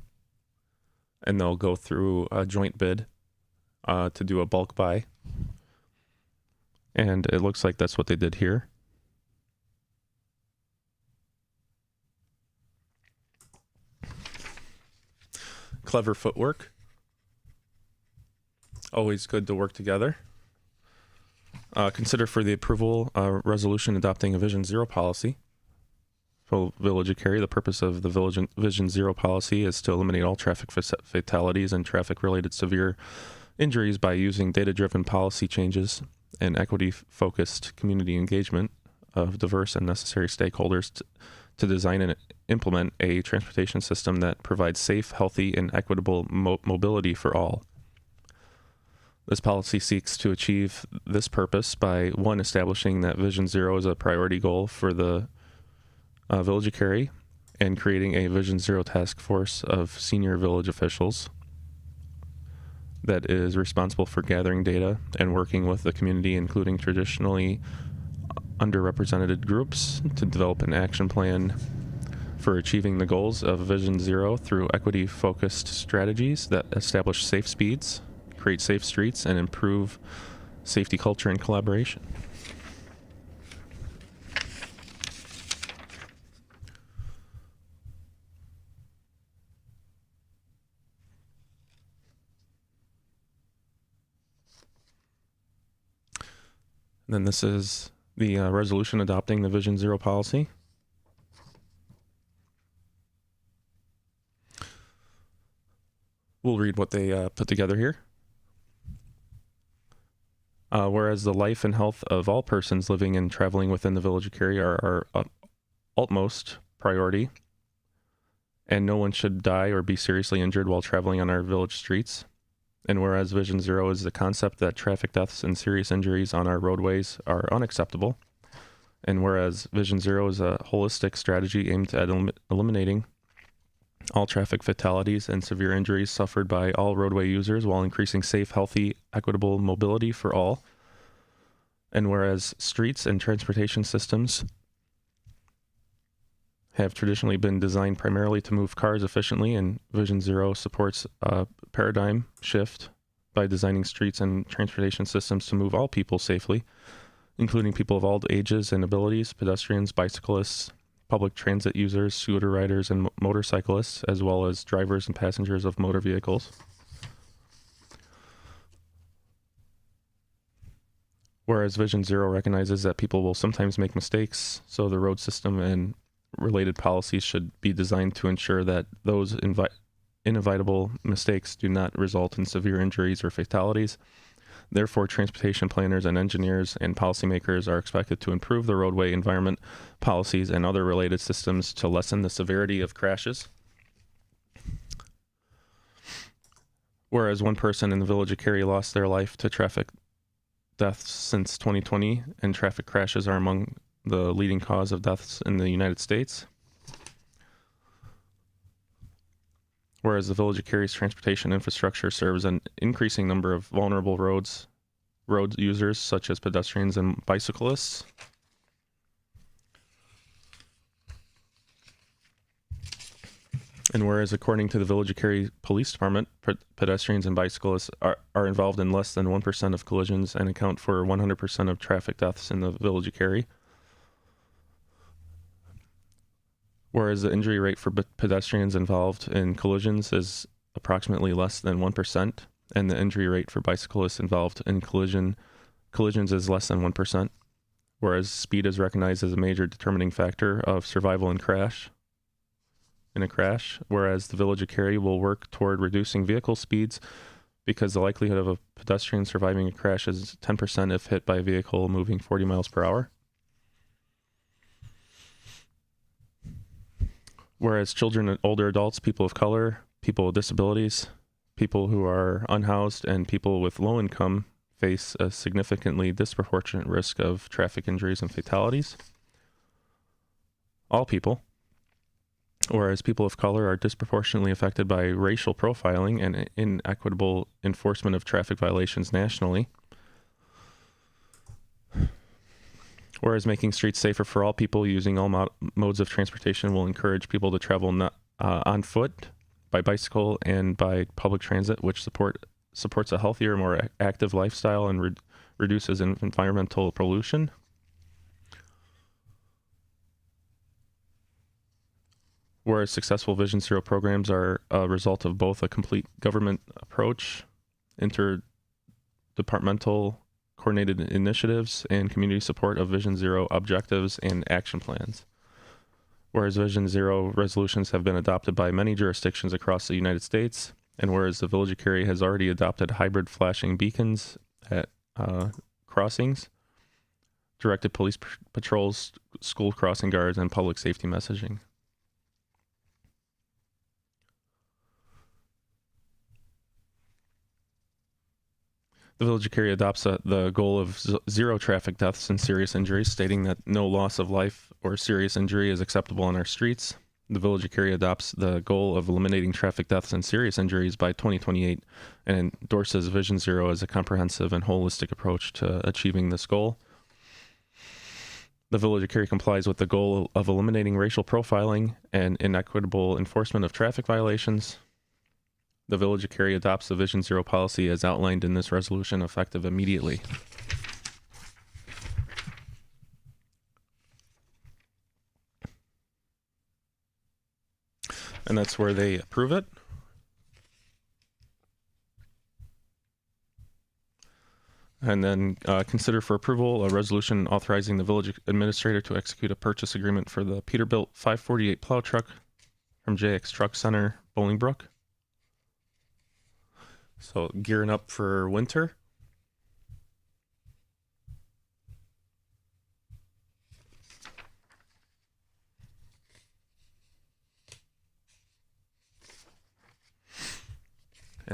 B: and they'll go through a joint bid to do a bulk buy. And it looks like that's what they did here. Clever footwork. Always good to work together. Consider for the approval resolution adopting a Vision Zero policy. For Village of Cary, the purpose of the Vision Zero policy is to eliminate all traffic fatalities and traffic-related severe injuries by using data-driven policy changes and equity-focused community engagement of diverse and necessary stakeholders to design and implement a transportation system that provides safe, healthy, and equitable mobility for all. This policy seeks to achieve this purpose by, 1, establishing that Vision Zero is a priority goal for the Village of Cary, and creating a Vision Zero task force of senior village officials that is responsible for gathering data and working with the community, including traditionally underrepresented groups, to develop an action plan for achieving the goals of Vision Zero through equity-focused strategies that establish safe speeds, create safe streets, and improve safety culture and collaboration. And then this is the resolution adopting the Vision Zero policy. We'll read what they put together here. Whereas the life and health of all persons living and traveling within the Village of Cary are our utmost priority, and no one should die or be seriously injured while traveling on our village streets. And whereas Vision Zero is the concept that traffic deaths and serious injuries on our roadways are unacceptable, and whereas Vision Zero is a holistic strategy aimed at eliminating all traffic fatalities and severe injuries suffered by all roadway users while increasing safe, healthy, equitable mobility for all. And whereas streets and transportation systems have traditionally been designed primarily to move cars efficiently, and Vision Zero supports a paradigm shift by designing streets and transportation systems to move all people safely, including people of all ages and abilities, pedestrians, bicyclists, public transit users, scooter riders, and motorcyclists, as well as drivers and passengers of motor vehicles. Whereas Vision Zero recognizes that people will sometimes make mistakes, so the road system and related policies should be designed to ensure that those inevitable mistakes do not result in severe injuries or fatalities. Therefore, transportation planners and engineers and policymakers are expected to improve the roadway environment policies and other related systems to lessen the severity of crashes. Whereas one person in the village of Cary lost their life to traffic deaths since 2020, and traffic crashes are among the leading cause of deaths in the United States. Whereas the village of Cary's transportation infrastructure serves an increasing number of vulnerable road users, such as pedestrians and bicyclists. And whereas according to the village of Cary Police Department, pedestrians and bicyclists are involved in less than 1% of collisions and account for 100% of traffic deaths in the village of Cary. Whereas the injury rate for pedestrians involved in collisions is approximately less than 1%, and the injury rate for bicyclists involved in collisions is less than 1%, whereas speed is recognized as a major determining factor of survival in a crash, whereas the village of Cary will work toward reducing vehicle speeds because the likelihood of a pedestrian surviving a crash is 10% if hit by a vehicle moving 40 miles per hour. Whereas children and older adults, people of color, people with disabilities, people who are unhoused, and people with low income face a significantly disproportionate risk of traffic injuries and fatalities. All people. Whereas people of color are disproportionately affected by racial profiling and inequitable enforcement of traffic violations nationally. Whereas making streets safer for all people using all modes of transportation will encourage people to travel on foot, by bicycle, and by public transit, which supports a healthier, more active lifestyle and reduces environmental pollution. Whereas successful Vision Zero programs are a result of both a complete government approach, interdepartmental coordinated initiatives, and community support of Vision Zero objectives and action plans. Whereas Vision Zero resolutions have been adopted by many jurisdictions across the United States, and whereas the village of Cary has already adopted hybrid flashing beacons at crossings, directed police patrols, school crossing guards, and public safety messaging. The village of Cary adopts the goal of zero traffic deaths and serious injuries, stating that no loss of life or serious injury is acceptable on our streets. The village of Cary adopts the goal of eliminating traffic deaths and serious injuries by 2028 and endorses Vision Zero as a comprehensive and holistic approach to achieving this goal. The village of Cary complies with the goal of eliminating racial profiling and inequitable enforcement of traffic violations. The village of Cary adopts the Vision Zero policy as outlined in this resolution, effective immediately. And that's where they approve it. And then consider for approval a resolution authorizing the village administrator to execute a purchase agreement for the Peterbilt 548 plow truck from JX Truck Center, Bolingbrook. So gearing up for winter.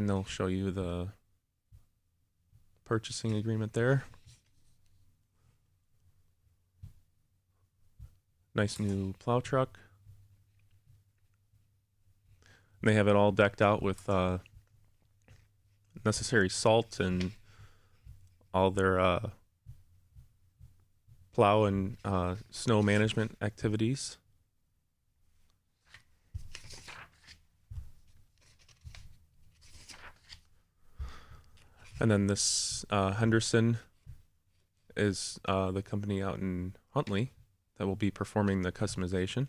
B: And they'll show you the purchasing agreement there. Nice new plow truck. And they have it all decked out with necessary salt and all their plow and snow management activities. And then this Henderson is the company out in Huntley that will be performing the customization.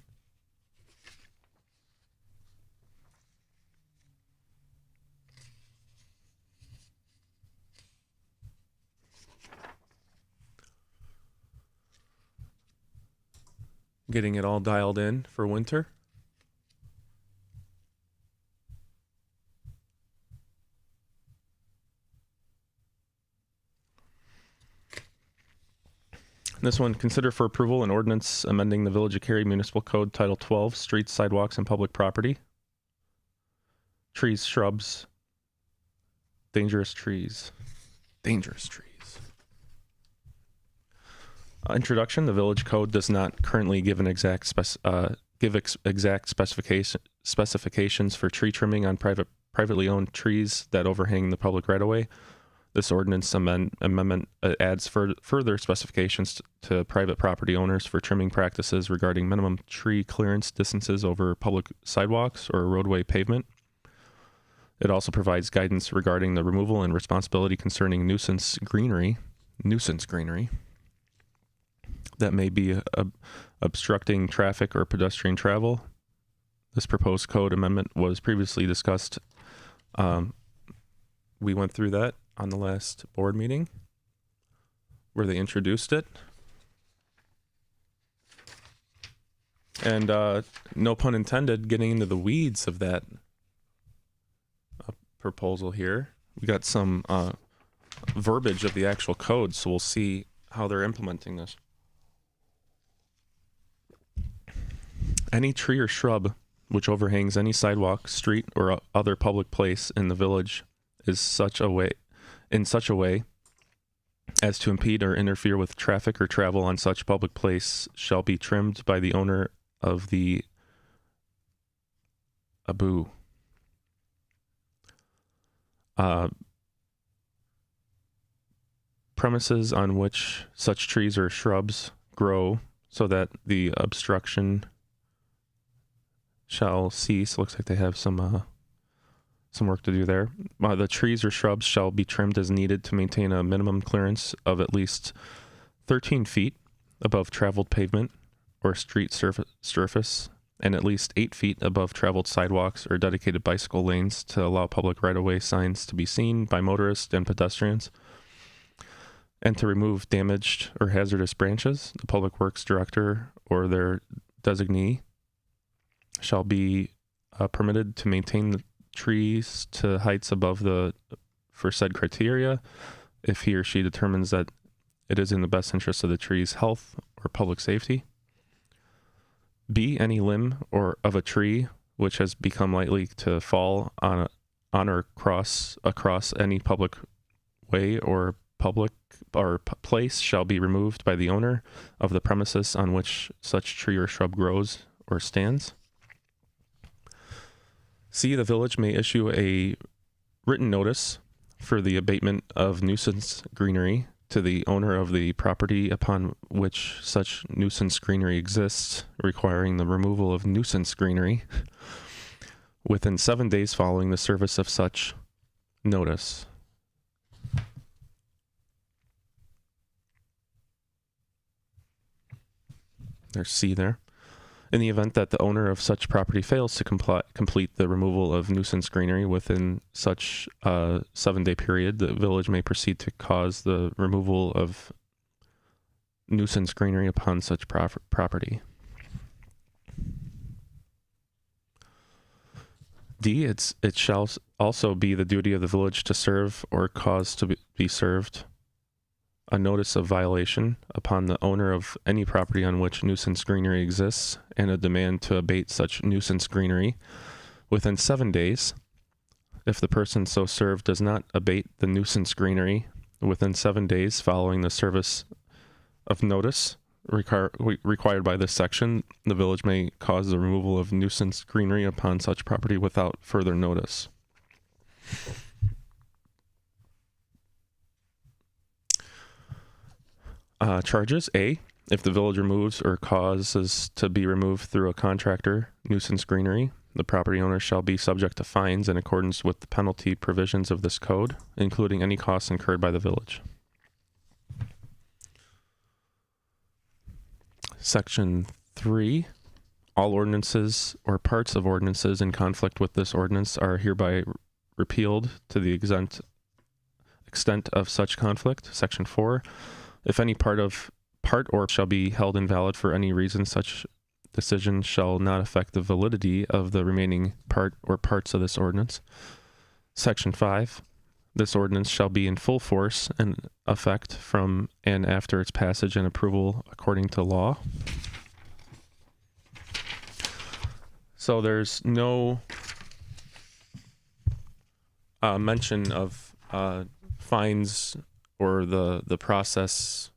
B: Getting it all dialed in for winter. This one, consider for approval an ordinance amending the Village of Cary Municipal Code Title 12, Streets, Sidewalks, and Public Property. Trees, shrubs, dangerous trees. Dangerous trees. Introduction, the Village Code does not currently give an exact specifications for tree trimming on privately owned trees that overhang the public right-of-way. This ordinance amendment adds further specifications to private property owners for trimming practices regarding minimum tree clearance distances over public sidewalks or roadway pavement. It also provides guidance regarding the removal and responsibility concerning nuisance greenery that may be obstructing traffic or pedestrian travel. This proposed code amendment was previously discussed. We went through that on the last board meeting where they introduced it. And no pun intended, getting into the weeds of that proposal here. We got some verbiage of the actual code, so we'll see how they're implementing this. Any tree or shrub which overhangs any sidewalk, street, or other public place in the village is in such a way as to impede or interfere with traffic or travel on such public place shall be trimmed by the owner of the premises on which such trees or shrubs grow, so that the obstruction shall cease. Looks like they have some work to do there. The trees or shrubs shall be trimmed as needed to maintain a minimum clearance of at least 13 feet above traveled pavement or street surface, and at least 8 feet above traveled sidewalks or dedicated bicycle lanes to allow public right-of-way signs to be seen by motorists and pedestrians, and to remove damaged or hazardous branches. The Public Works Director or their designee shall be permitted to maintain the trees to heights above for said criteria if he or she determines that it is in the best interest of the tree's health or public safety. B, any limb of a tree which has become likely to fall on or across any public way or place shall be removed by the owner of the premises on which such tree or shrub grows or stands. C, the village may issue a written notice for the abatement of nuisance greenery to the owner of the property upon which such nuisance greenery exists, requiring the removal of nuisance greenery within 7 days following the service of such notice. There's C there. In the event that the owner of such property fails to complete the removal of nuisance greenery within such a 7-day period, the village may proceed to cause the removal of nuisance greenery upon such property. D, it shall also be the duty of the village to serve or cause to be served a notice of violation upon the owner of any property on which nuisance greenery exists, and a demand to abate such nuisance greenery within 7 days if the person so served does not abate the nuisance greenery within 7 days following the service of notice required by this section, the village may cause the removal of nuisance greenery upon such property without further notice. Charges. A, if the village removes or causes to be removed through a contractor nuisance greenery, the property owner shall be subject to fines in accordance with the penalty provisions of this code, including any costs incurred by the village. Section 3, all ordinances or parts of ordinances in conflict with this ordinance are hereby repealed to the extent of such conflict. Section 4, if any part or shall be held invalid for any reason, such decision shall not affect the validity of the remaining part or parts of this ordinance. Section 5, this ordinance shall be in full force and effect from and after its passage and approval according to law. So there's no mention of fines or the process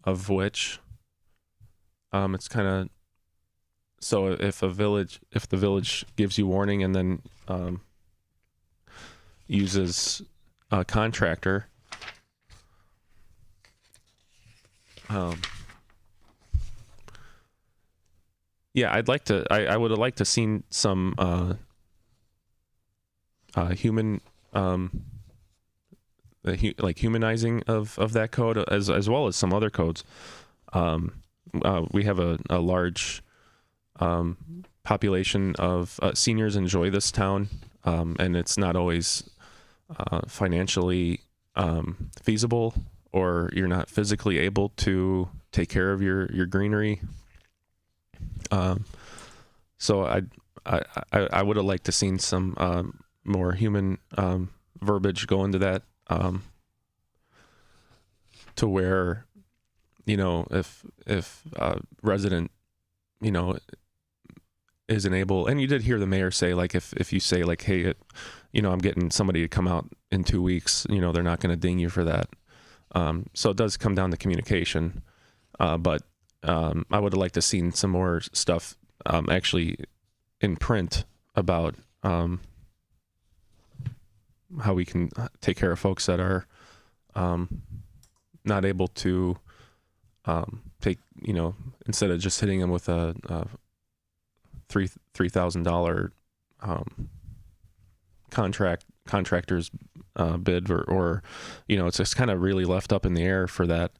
B: of which it's kind of, so if the village gives you warning and then uses a contractor, yeah, I would have liked to seen some human like humanizing of that code as well as some other codes. We have a large population of seniors enjoy this town, and it's not always financially feasible, or you're not physically able to take care of your greenery. So I would have liked to seen some more human verbiage go into that, to where, you know, if a resident, you know, isn't able, and you did hear the mayor say, like, if you say, like, hey, you know, I'm getting somebody to come out in 2 weeks, you know, they're not going to ding you for that. So it does come down to communication. But I would have liked to seen some more stuff actually in print about how we can take care of folks that are not able to take, you know, instead of just hitting them with a $3,000 contractor's bid, or you know, it's just kind of really left up in the air for that.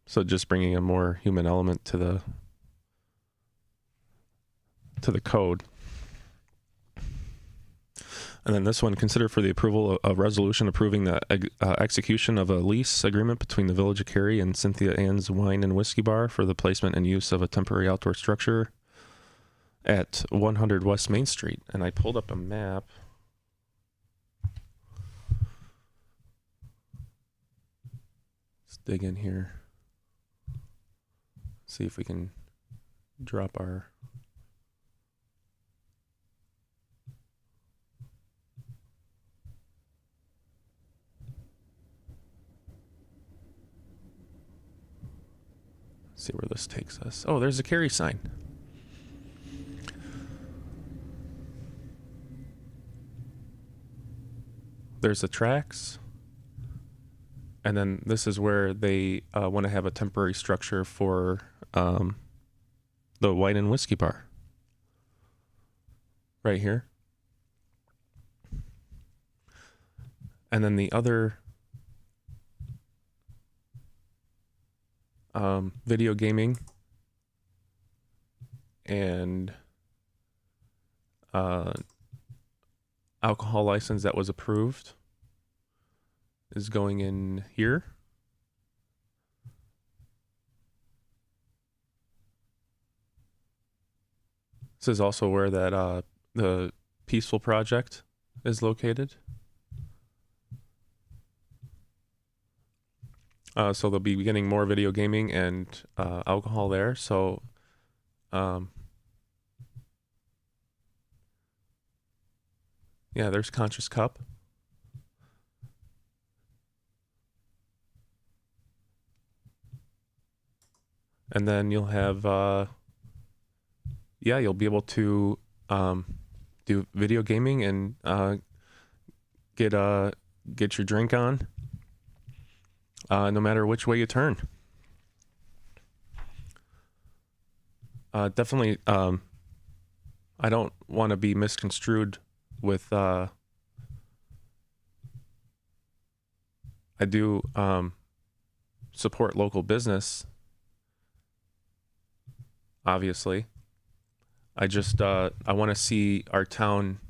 B: So just bringing a more human element to the code. And then this one, consider for the approval a resolution approving the execution of a lease agreement between the Village of Cary and Cynthia Ann's Wine and Whiskey Bar for the placement and use of a temporary outdoor structure at 100 West Main Street. And I pulled up a map. Let's dig in here. See if we can drop our... See where this takes us. Oh, there's a Cary sign. There's the tracks. And then this is where they want to have a temporary structure for the Wine and Whiskey Bar. Right here. And then the other video gaming and alcohol license that was approved is going in here. This is also where that the Peaceful Project is located. So they'll be getting more video gaming and alcohol there. So Yeah, there's Conscious Cup. And then you'll have, you'll be able to do video gaming and get your drink on, no matter which way you turn. Definitely, I don't want to be misconstrued with. I do support local business. Obviously, I just I want to see our town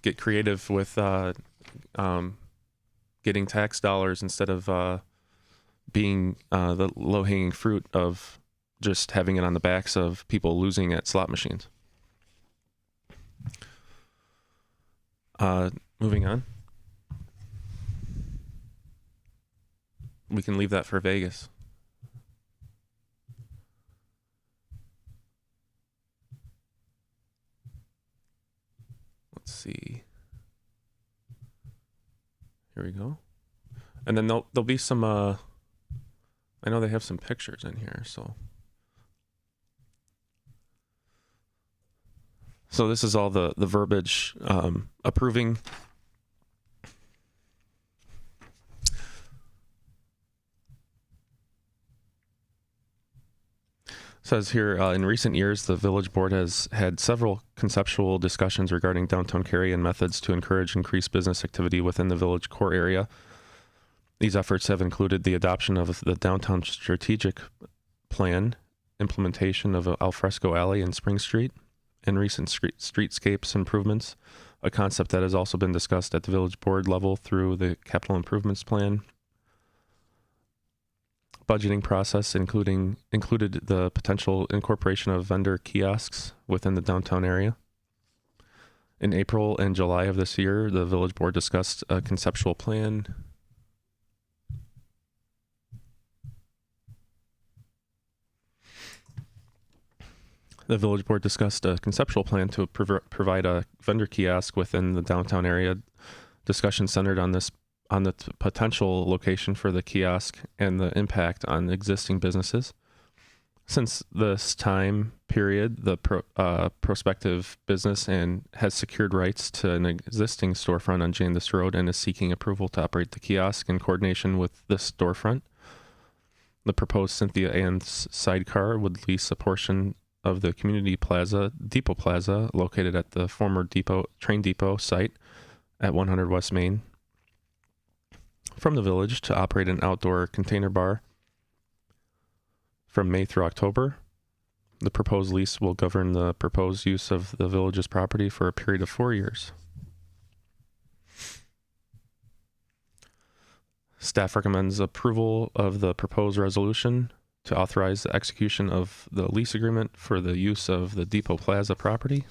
B: get creative with getting tax dollars instead of being the low-hanging fruit of just having it on the backs of people losing at slot machines. Moving on. We can leave that for Vegas. Let's see. Here we go. And then there'll be some, I know they have some pictures in here, so. So this is all the verbiage approving. Says here, in recent years, the village board has had several conceptual discussions regarding downtown Cary and methods to encourage increased business activity within the village core area. These efforts have included the adoption of the downtown strategic plan, implementation of an alfresco alley in Spring Street, and recent streetscapes improvements, a concept that has also been discussed at the village board level through the capital improvements plan. Budgeting process included the potential incorporation of vendor kiosks within the downtown area. In April and July of this year, the village board discussed a conceptual plan. The village board discussed a conceptual plan to provide a vendor kiosk within the downtown area. Discussion centered on the potential location for the kiosk and the impact on existing businesses. Since this time period, the prospective business has secured rights to an existing storefront on Janus Road and is seeking approval to operate the kiosk in coordination with this storefront. The proposed Cynthia Ann's sidecar would lease a portion of the community plaza, Depot Plaza, located at the former train depot site at 100 West Main, from the village to operate an outdoor container bar from May through October. The proposed lease will govern the proposed use of the village's property for a period of 4 years. Staff recommends approval of the proposed resolution to authorize the execution of the lease agreement for the use of the Depot Plaza property.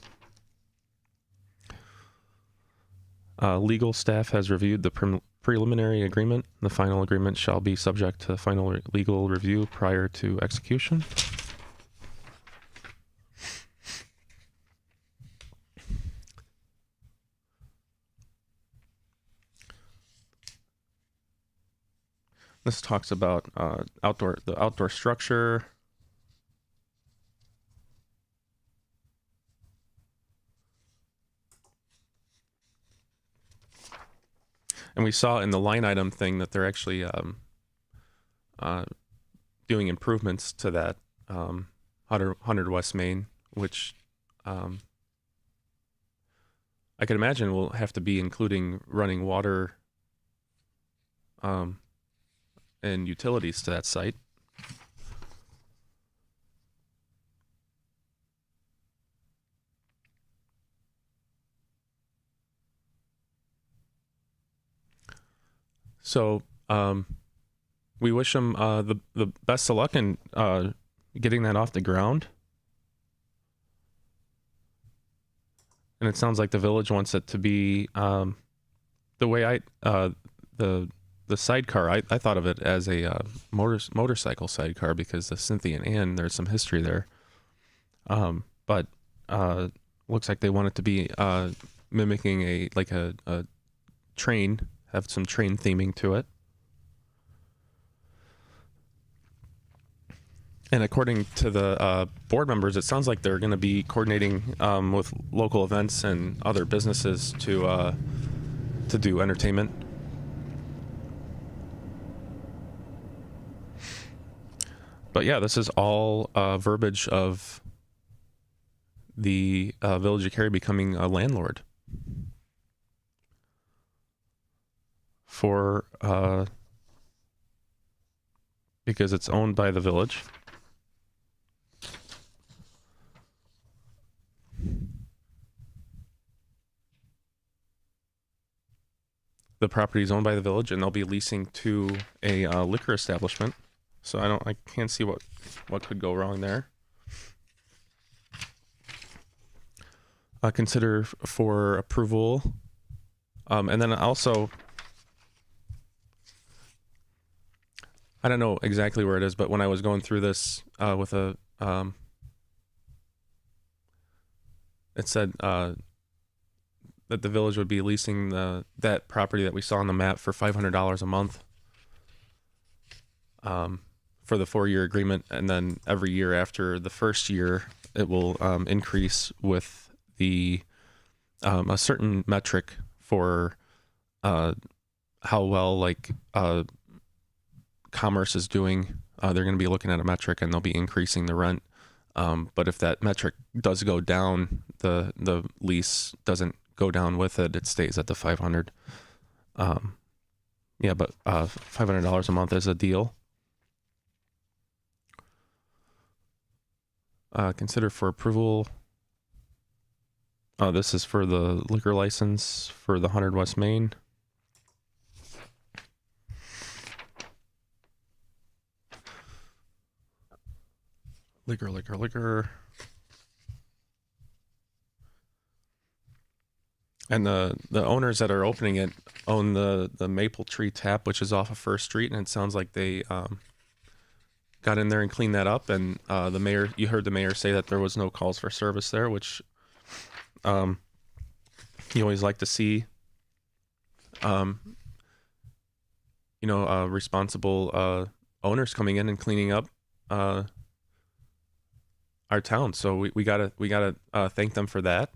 B: Legal staff has reviewed the preliminary agreement. The final agreement shall be subject to final legal review prior to execution. This talks about the outdoor structure. And we saw in the line item thing that they're actually doing improvements to that 100 West Main, which I can imagine will have to be including running water and utilities to that site. So we wish them the best of luck in getting that off the ground. And it sounds like the village wants it to be the way the sidecar. I thought of it as a motorcycle sidecar because the Cynthia and Ann, there's some history there. But looks like they want it to be mimicking a train, have some train theming to it. And according to the board members, it sounds like they're going to be coordinating with local events and other businesses to do entertainment. But yeah, this is all verbiage of the Village of Cary becoming a landlord for because it's owned by the village. The property is owned by the village, and they'll be leasing to a liquor establishment. So I can't see what could go wrong there. Consider for approval, and then also, I don't know exactly where it is, but when I was going through this with a, it said that the village would be leasing that property that we saw on the map for $500 a month for the 4-year agreement, and then every year after the first year, it will increase with the a certain metric for how well commerce is doing. They're going to be looking at a metric, and they'll be increasing the rent. But if that metric does go down, the lease doesn't go down with it. It stays at the 500. Yeah, but $500 a month is a deal. Consider for approval. This is for the liquor license for the 100 West Main. Liquor. And the owners that are opening it own the Maple Tree Tap, which is off of First Street, and it sounds like they got in there and cleaned that up. And the mayor, you heard the mayor say that there was no calls for service there, which you always like to see. Responsible owners coming in and cleaning up our town. So we gotta thank them for that.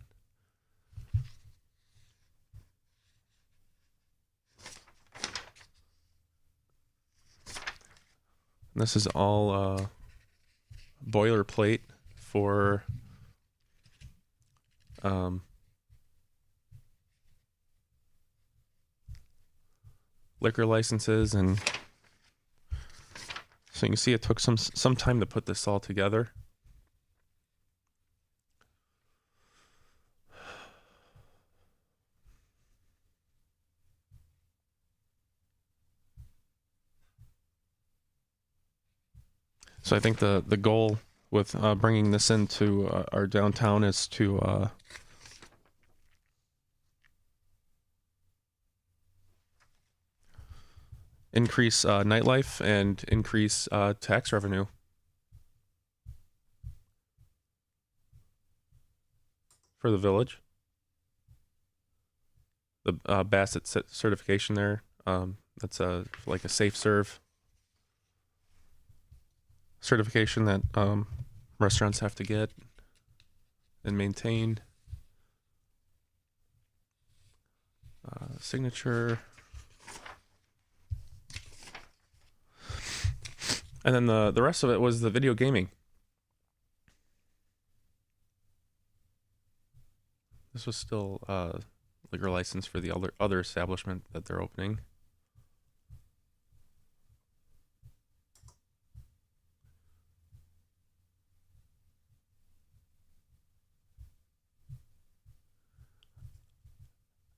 B: This is all boilerplate for liquor licenses, and so you can see it took some time to put this all together. So I think the goal with bringing this into our downtown is to increase nightlife and increase tax revenue. For the village. The Bassett certification there, that's like a safe serve certification that restaurants have to get and maintain. Signature. And then the rest of it was the video gaming. This was still liquor license for the other establishment that they're opening.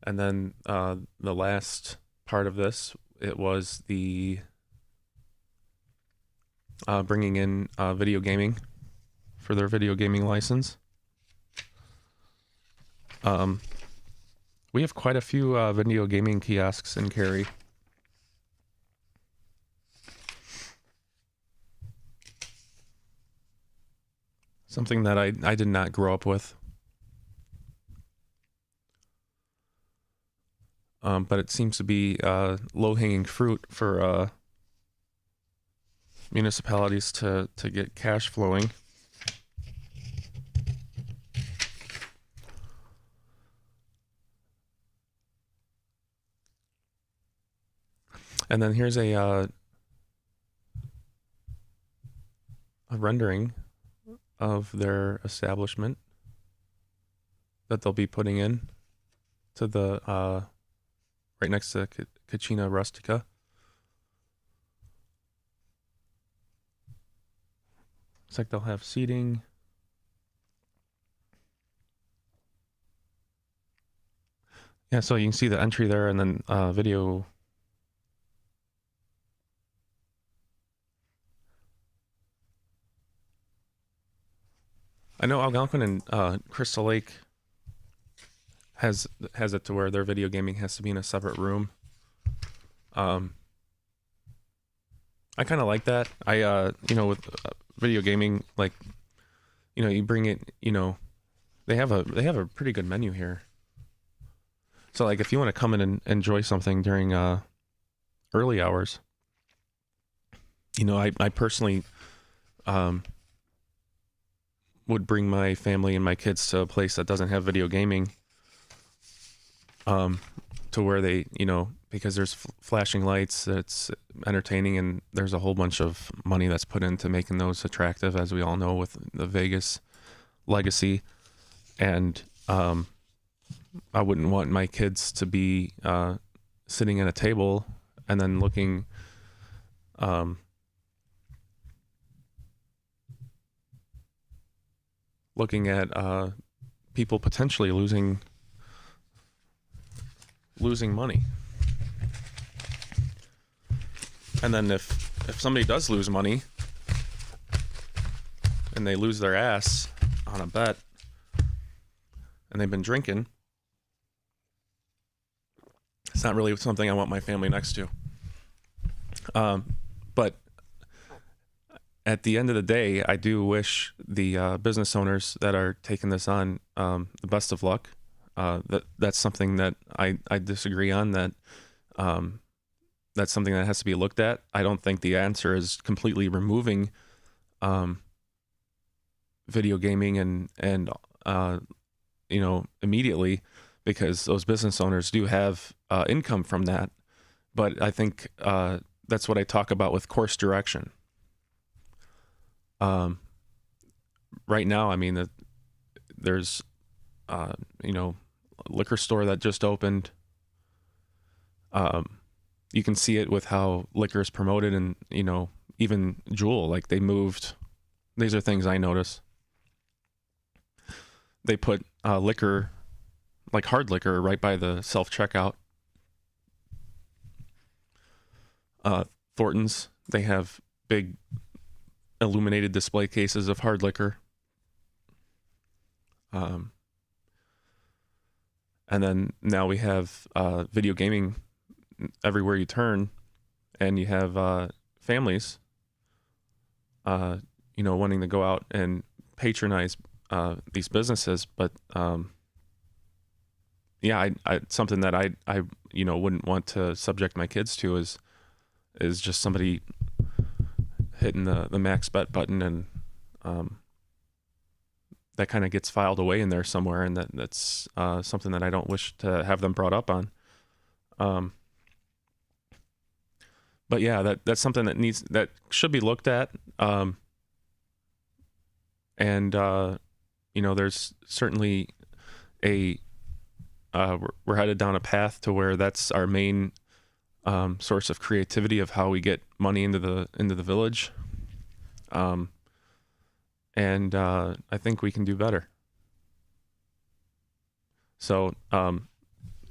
B: And then the last part of this, it was the bringing in video gaming for their video gaming license. We have quite a few video gaming kiosks in Cary. Something that I did not grow up with. but it seems to be low-hanging fruit for municipalities to get cash flowing. And then here's a rendering of their establishment that they'll be putting in to the right next to Cucina Rustica. Looks like they'll have seating. Yeah, so you can see the entry there, and then video. I know Algonquin and Crystal Lake has it to where their video gaming has to be in a separate room. I kind of like that. With video gaming, like, you bring it, they have a pretty good menu here. So like if you want to come in and enjoy something during early hours, I personally would bring my family and my kids to a place that doesn't have video gaming, to where they, because there's flashing lights, it's entertaining, and there's a whole bunch of money that's put into making those attractive, as we all know, with the Vegas legacy. And I wouldn't want my kids to be sitting at a table and then looking at people potentially losing money. And then if somebody does lose money and they lose their ass on a bet and they've been drinking, it's not really something I want my family next to. But at the end of the day, I do wish the business owners that are taking this on the best of luck. That's something that I disagree on. That's something that has to be looked at. I don't think the answer is completely removing video gaming and immediately, because those business owners do have income from that. But I think that's what I talk about with course direction. Right now, I mean, there's a liquor store that just opened. You can see it with how liquor is promoted, and even Jewel, like they moved. These are things I notice. They put liquor, like hard liquor, right by the self-checkout. Thornton's, they have big illuminated display cases of hard liquor. And then now we have video gaming everywhere you turn, and you have families, wanting to go out and patronize these businesses. But something that I wouldn't want to subject my kids to is just somebody hitting the max bet button, and that kind of gets filed away in there somewhere, and that's something that I don't wish to have them brought up on. But yeah, that's something that should be looked at. There's certainly we're headed down a path to where that's our main source of creativity of how we get money into the village. And I think we can do better. So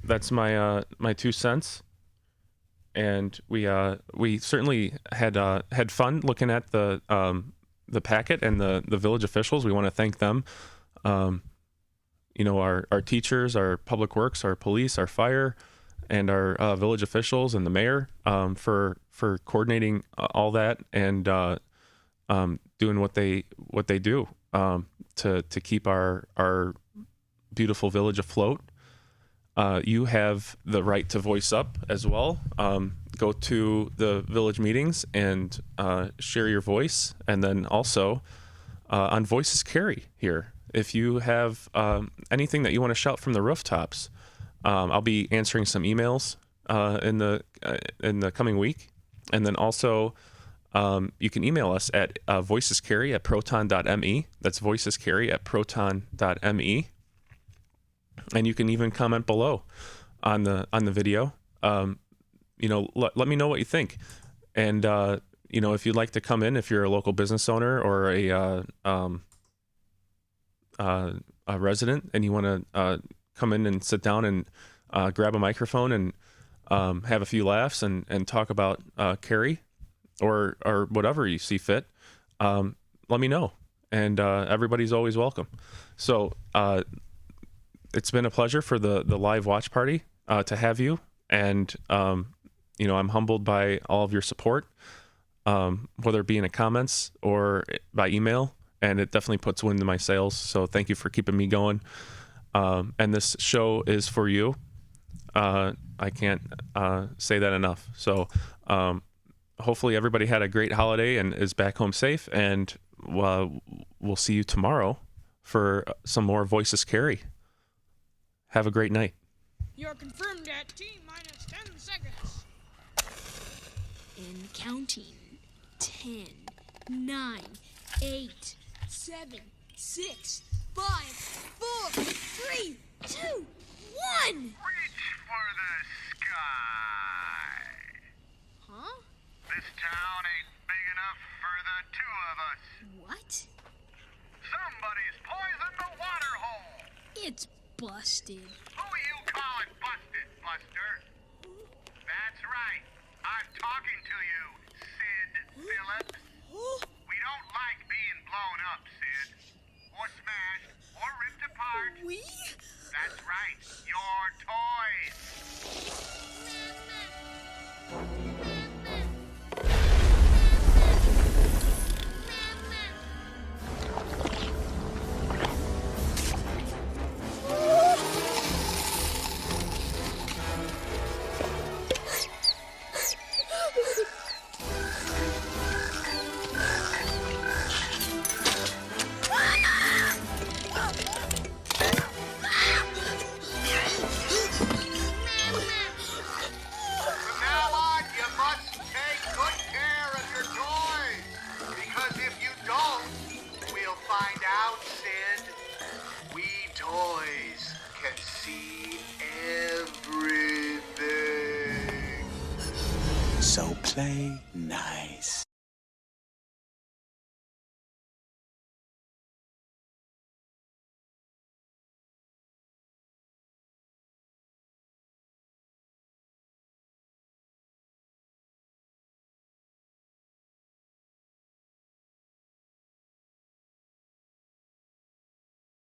B: that's my 2 cents. And we certainly had fun looking at the packet and the village officials. We want to thank them. Our teachers, our public works, our police, our fire, and our village officials and the mayor for coordinating all that and doing what they do to keep our beautiful village afloat. you have the right to voice up as well. Go to the village meetings and share your voice. And then also on Voices Cary here, if you have anything that you want to shout from the rooftops, I'll be answering some emails in the coming week. And then also you can email us at voicescary@proton.me. That's voicescary@proton.me. And you can even comment below on the video. Let me know what you think. And if you'd like to come in, if you're a local business owner or a resident, and you want to come in and sit down and grab a microphone and have a few laughs and talk about Cary or whatever you see fit, let me know. And everybody's always welcome. So it's been a pleasure for the live watch party to have you. And, I'm humbled by all of your support, whether it be in the comments or by email. And it definitely puts wind in my sails. So thank you for keeping me going. And this show is for you. I can't say that enough. So hopefully everybody had a great holiday and is back home safe. And we'll see you tomorrow for some more Voices Cary. Have a great night.
T: You're confirmed at T-minus 10 seconds. And counting. 10, 9, 8, 7, 6, 5, 4, 3, 2, 1.
A: Reach for the sky.
T: Huh?
A: This town ain't big enough for the two of us.
T: What?
A: Somebody's poisoned the water hole.
T: It's busted.
A: Who you calling busted, Buster? That's right. I'm talking to you, Sid Phillips. We don't like being blown up, Sid. Or smashed, or ripped apart.
T: We?
A: That's right. Your toys. Find out, Sid. We toys can see everything.
U: So play nice.